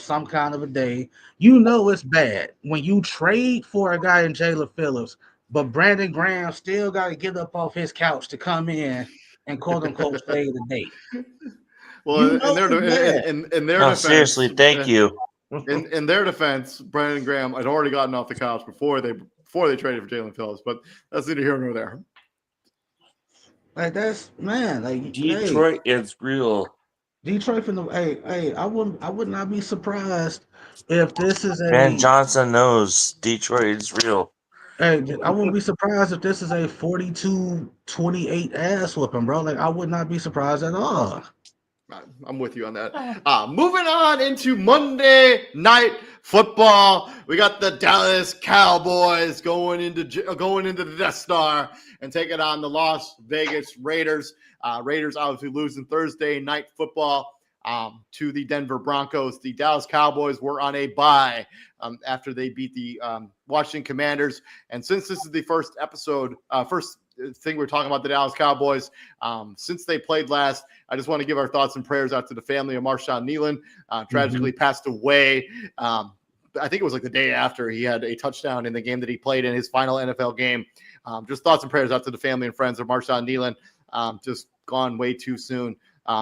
some kind of a day. It's bad when you trade for a guy in Jalen Phillips, but Brandon Graham still got to get up off his couch to come in and quote unquote save the day. Well, in their defense, seriously, thank you. In their defense, Brandon Graham had already gotten off the couch before they traded for Jalen Phillips, but that's neither here nor there. Like that's like Detroit is real. Detroit from the I would not be surprised if this is Ben Johnson knows Detroit is real. Hey, I wouldn't be surprised if this is a 42-28 ass whooping, bro. Like I would not be surprised at all. I'm with you on that. Moving on into Monday Night Football, we got the Dallas Cowboys going into the Death Star and taking on the Las Vegas Raiders. Raiders obviously losing Thursday Night Football to the Denver Broncos. The Dallas Cowboys were on a bye after they beat the Washington Commanders. And since this is the first thing we're talking about the Dallas Cowboys, since they played last, I just want to give our thoughts and prayers out to the family of Marshawn Nealon. Tragically passed away. I think it was like the day after he had a touchdown in the game that he played in his final NFL game. Just thoughts and prayers out to the family and friends of Marshawn Nealon. Just gone way too soon.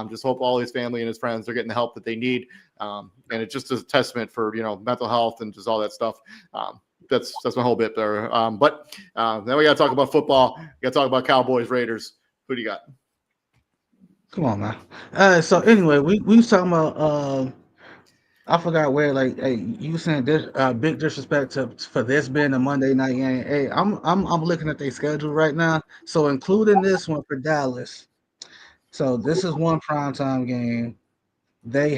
Just hope all his family and his friends are getting the help that they need. And it's just a testament for, mental health and just all that stuff. That's my whole bit there. But then we got to talk about football. We got to talk about Cowboys, Raiders. Who do you got? Come on, man. So anyway, we was talking about I forgot where, like, hey, you saying this big disrespect for this being a Monday night game. Hey, I'm looking at their schedule right now. So including this one for Dallas. So this is one primetime game. They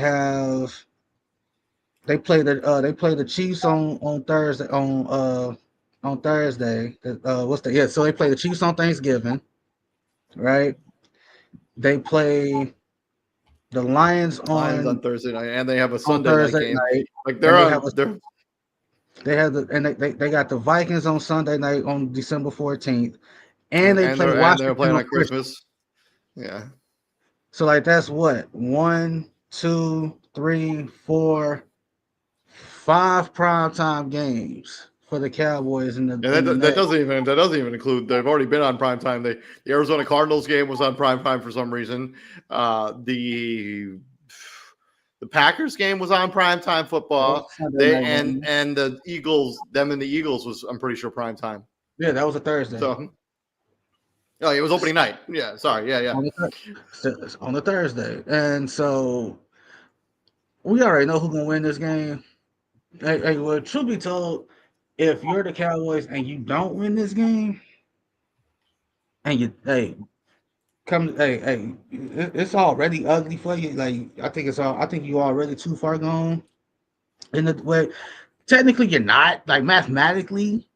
play the Chiefs on Thursday on Thursday. So they play the Chiefs on Thanksgiving, right? They play the Lions on Thursday night, and they have a Sunday night game. Like they got the Vikings on Sunday night on December 14th, and they play Washington. They're playing on Christmas. Yeah. So like that's what 1, 2, 3, 4, 5 primetime games for the Cowboys in the. That doesn't even include. They've already been on primetime. The Arizona Cardinals game was on primetime for some reason. The Packers game was on primetime football. And the Eagles, the Eagles was, I'm pretty sure, primetime. Yeah, that was a Thursday. So, it was opening night. Yeah, sorry. Yeah. On the Thursday. And so we already know who's going to win this game. Hey, well, truth be told, if you're the Cowboys and you don't win this game, and it's already ugly for you. Like, I think you're already too far gone. In the way, technically you're not. Like, mathematically,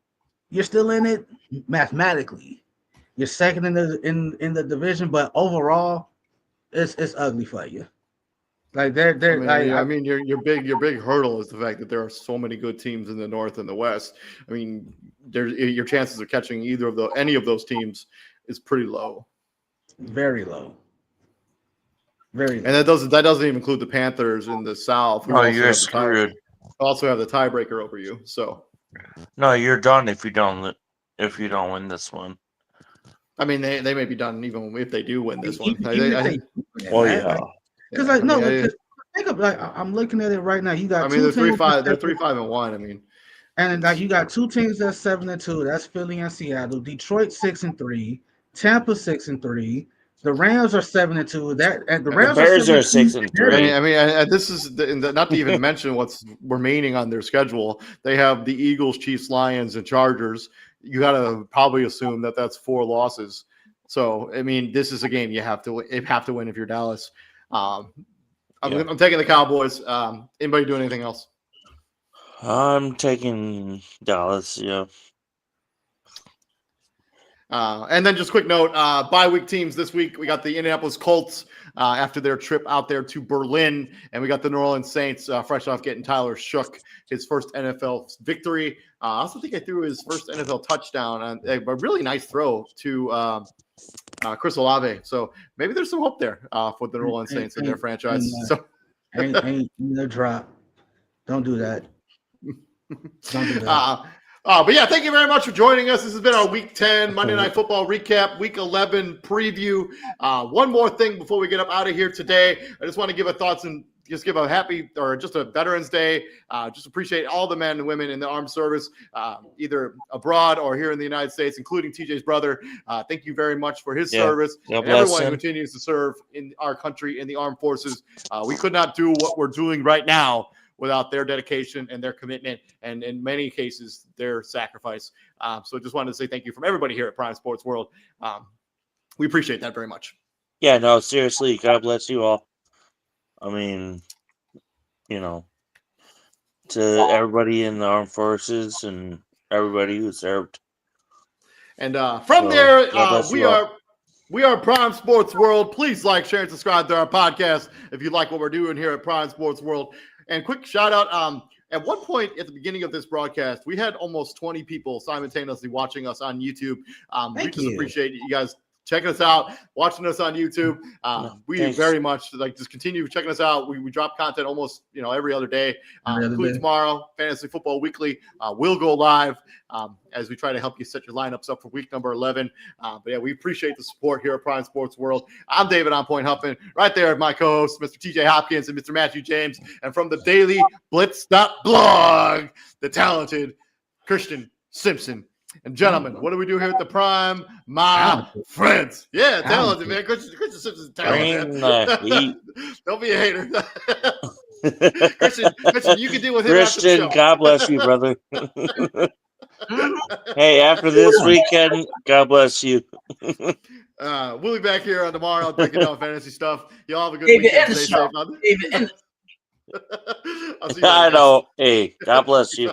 you're still in it. Mathematically, you're second in the division, but overall, it's ugly for you. Like your big hurdle is the fact that there are so many good teams in the North and the West. I mean, your chances of catching any of those teams is pretty low. Very low. Very low. And that doesn't even include the Panthers in the South. Oh, you're screwed. Also have the tiebreaker over you. So no, you're done if you don't win this one. I mean, they may be done even if they do win this one. Because think of I'm looking at it right now. You got they're 3-5. They're 3-5-1. I mean, and like you got two teams that's 7-2. That's Philly and Seattle. Detroit 6-3. Tampa 6-3. The Rams are 7-2. The Bears are 6-3. I mean, this is not to even mention what's remaining on their schedule. They have the Eagles, Chiefs, Lions, and Chargers. You got to probably assume that that's 4 losses. So I mean, this is a game you have to win if you're Dallas. I'm taking the Cowboys. Anybody do anything else? I'm taking Dallas. Yeah. And then just quick note, bye week teams this week. We got the Indianapolis Colts after their trip out there to Berlin, and we got the New Orleans Saints fresh off getting Tyler Shook his first NFL victory. I also think I threw his first NFL touchdown on a really nice throw to Chris Olave. So maybe there's some hope there for the New Orleans Saints and their franchise. Ain't no drop. Don't do that. Don't do that. But yeah, thank you very much for joining us. This has been our Week 10 Monday Night Football recap, Week 11 preview. One more thing before we get up out of here today. I just want to give a happy or just a Veterans Day. Just appreciate all the men and women in the armed service, either abroad or here in the United States, including TJ's brother. Thank you very much for his service. Everyone who continues to serve in our country in the armed forces. We could not do what we're doing right now without their dedication and their commitment, and in many cases, their sacrifice. So just wanted to say thank you from everybody here at Prime Sports World. We appreciate that very much. Yeah, no, seriously, God bless you all. I mean, to everybody in the armed forces and everybody who served. And there, we are Prime Sports World. Please like, share, and subscribe to our podcast if you like what we're doing here at Prime Sports World. And quick shout out, at one point at the beginning of this broadcast, we had almost 20 people simultaneously watching us on YouTube. We just appreciate you guys checking us out, watching us on YouTube. We very much just continue checking us out. We drop content almost every other day. Including tomorrow, Fantasy Football Weekly will go live as we try to help you set your lineups up for week number 11. But yeah, we appreciate the support here at Prime Sports World. I'm David On Point Huffman, right there with my co-hosts, Mr. TJ Hopkins and Mr. Matthew James, and from the Daily Blitz.blog, the talented Christian Simpson. And gentlemen, what do we do here at the Prime? My friends. Yeah, talented, man. Christian Simpson's talented. Don't be a hater. Christian, you can deal with him. Christian, God bless you, brother. Hey, after this weekend, God bless you. We'll be back here tomorrow breaking down fantasy stuff. Y'all have a good weekend. Stay safe. I know. Hey, God bless you.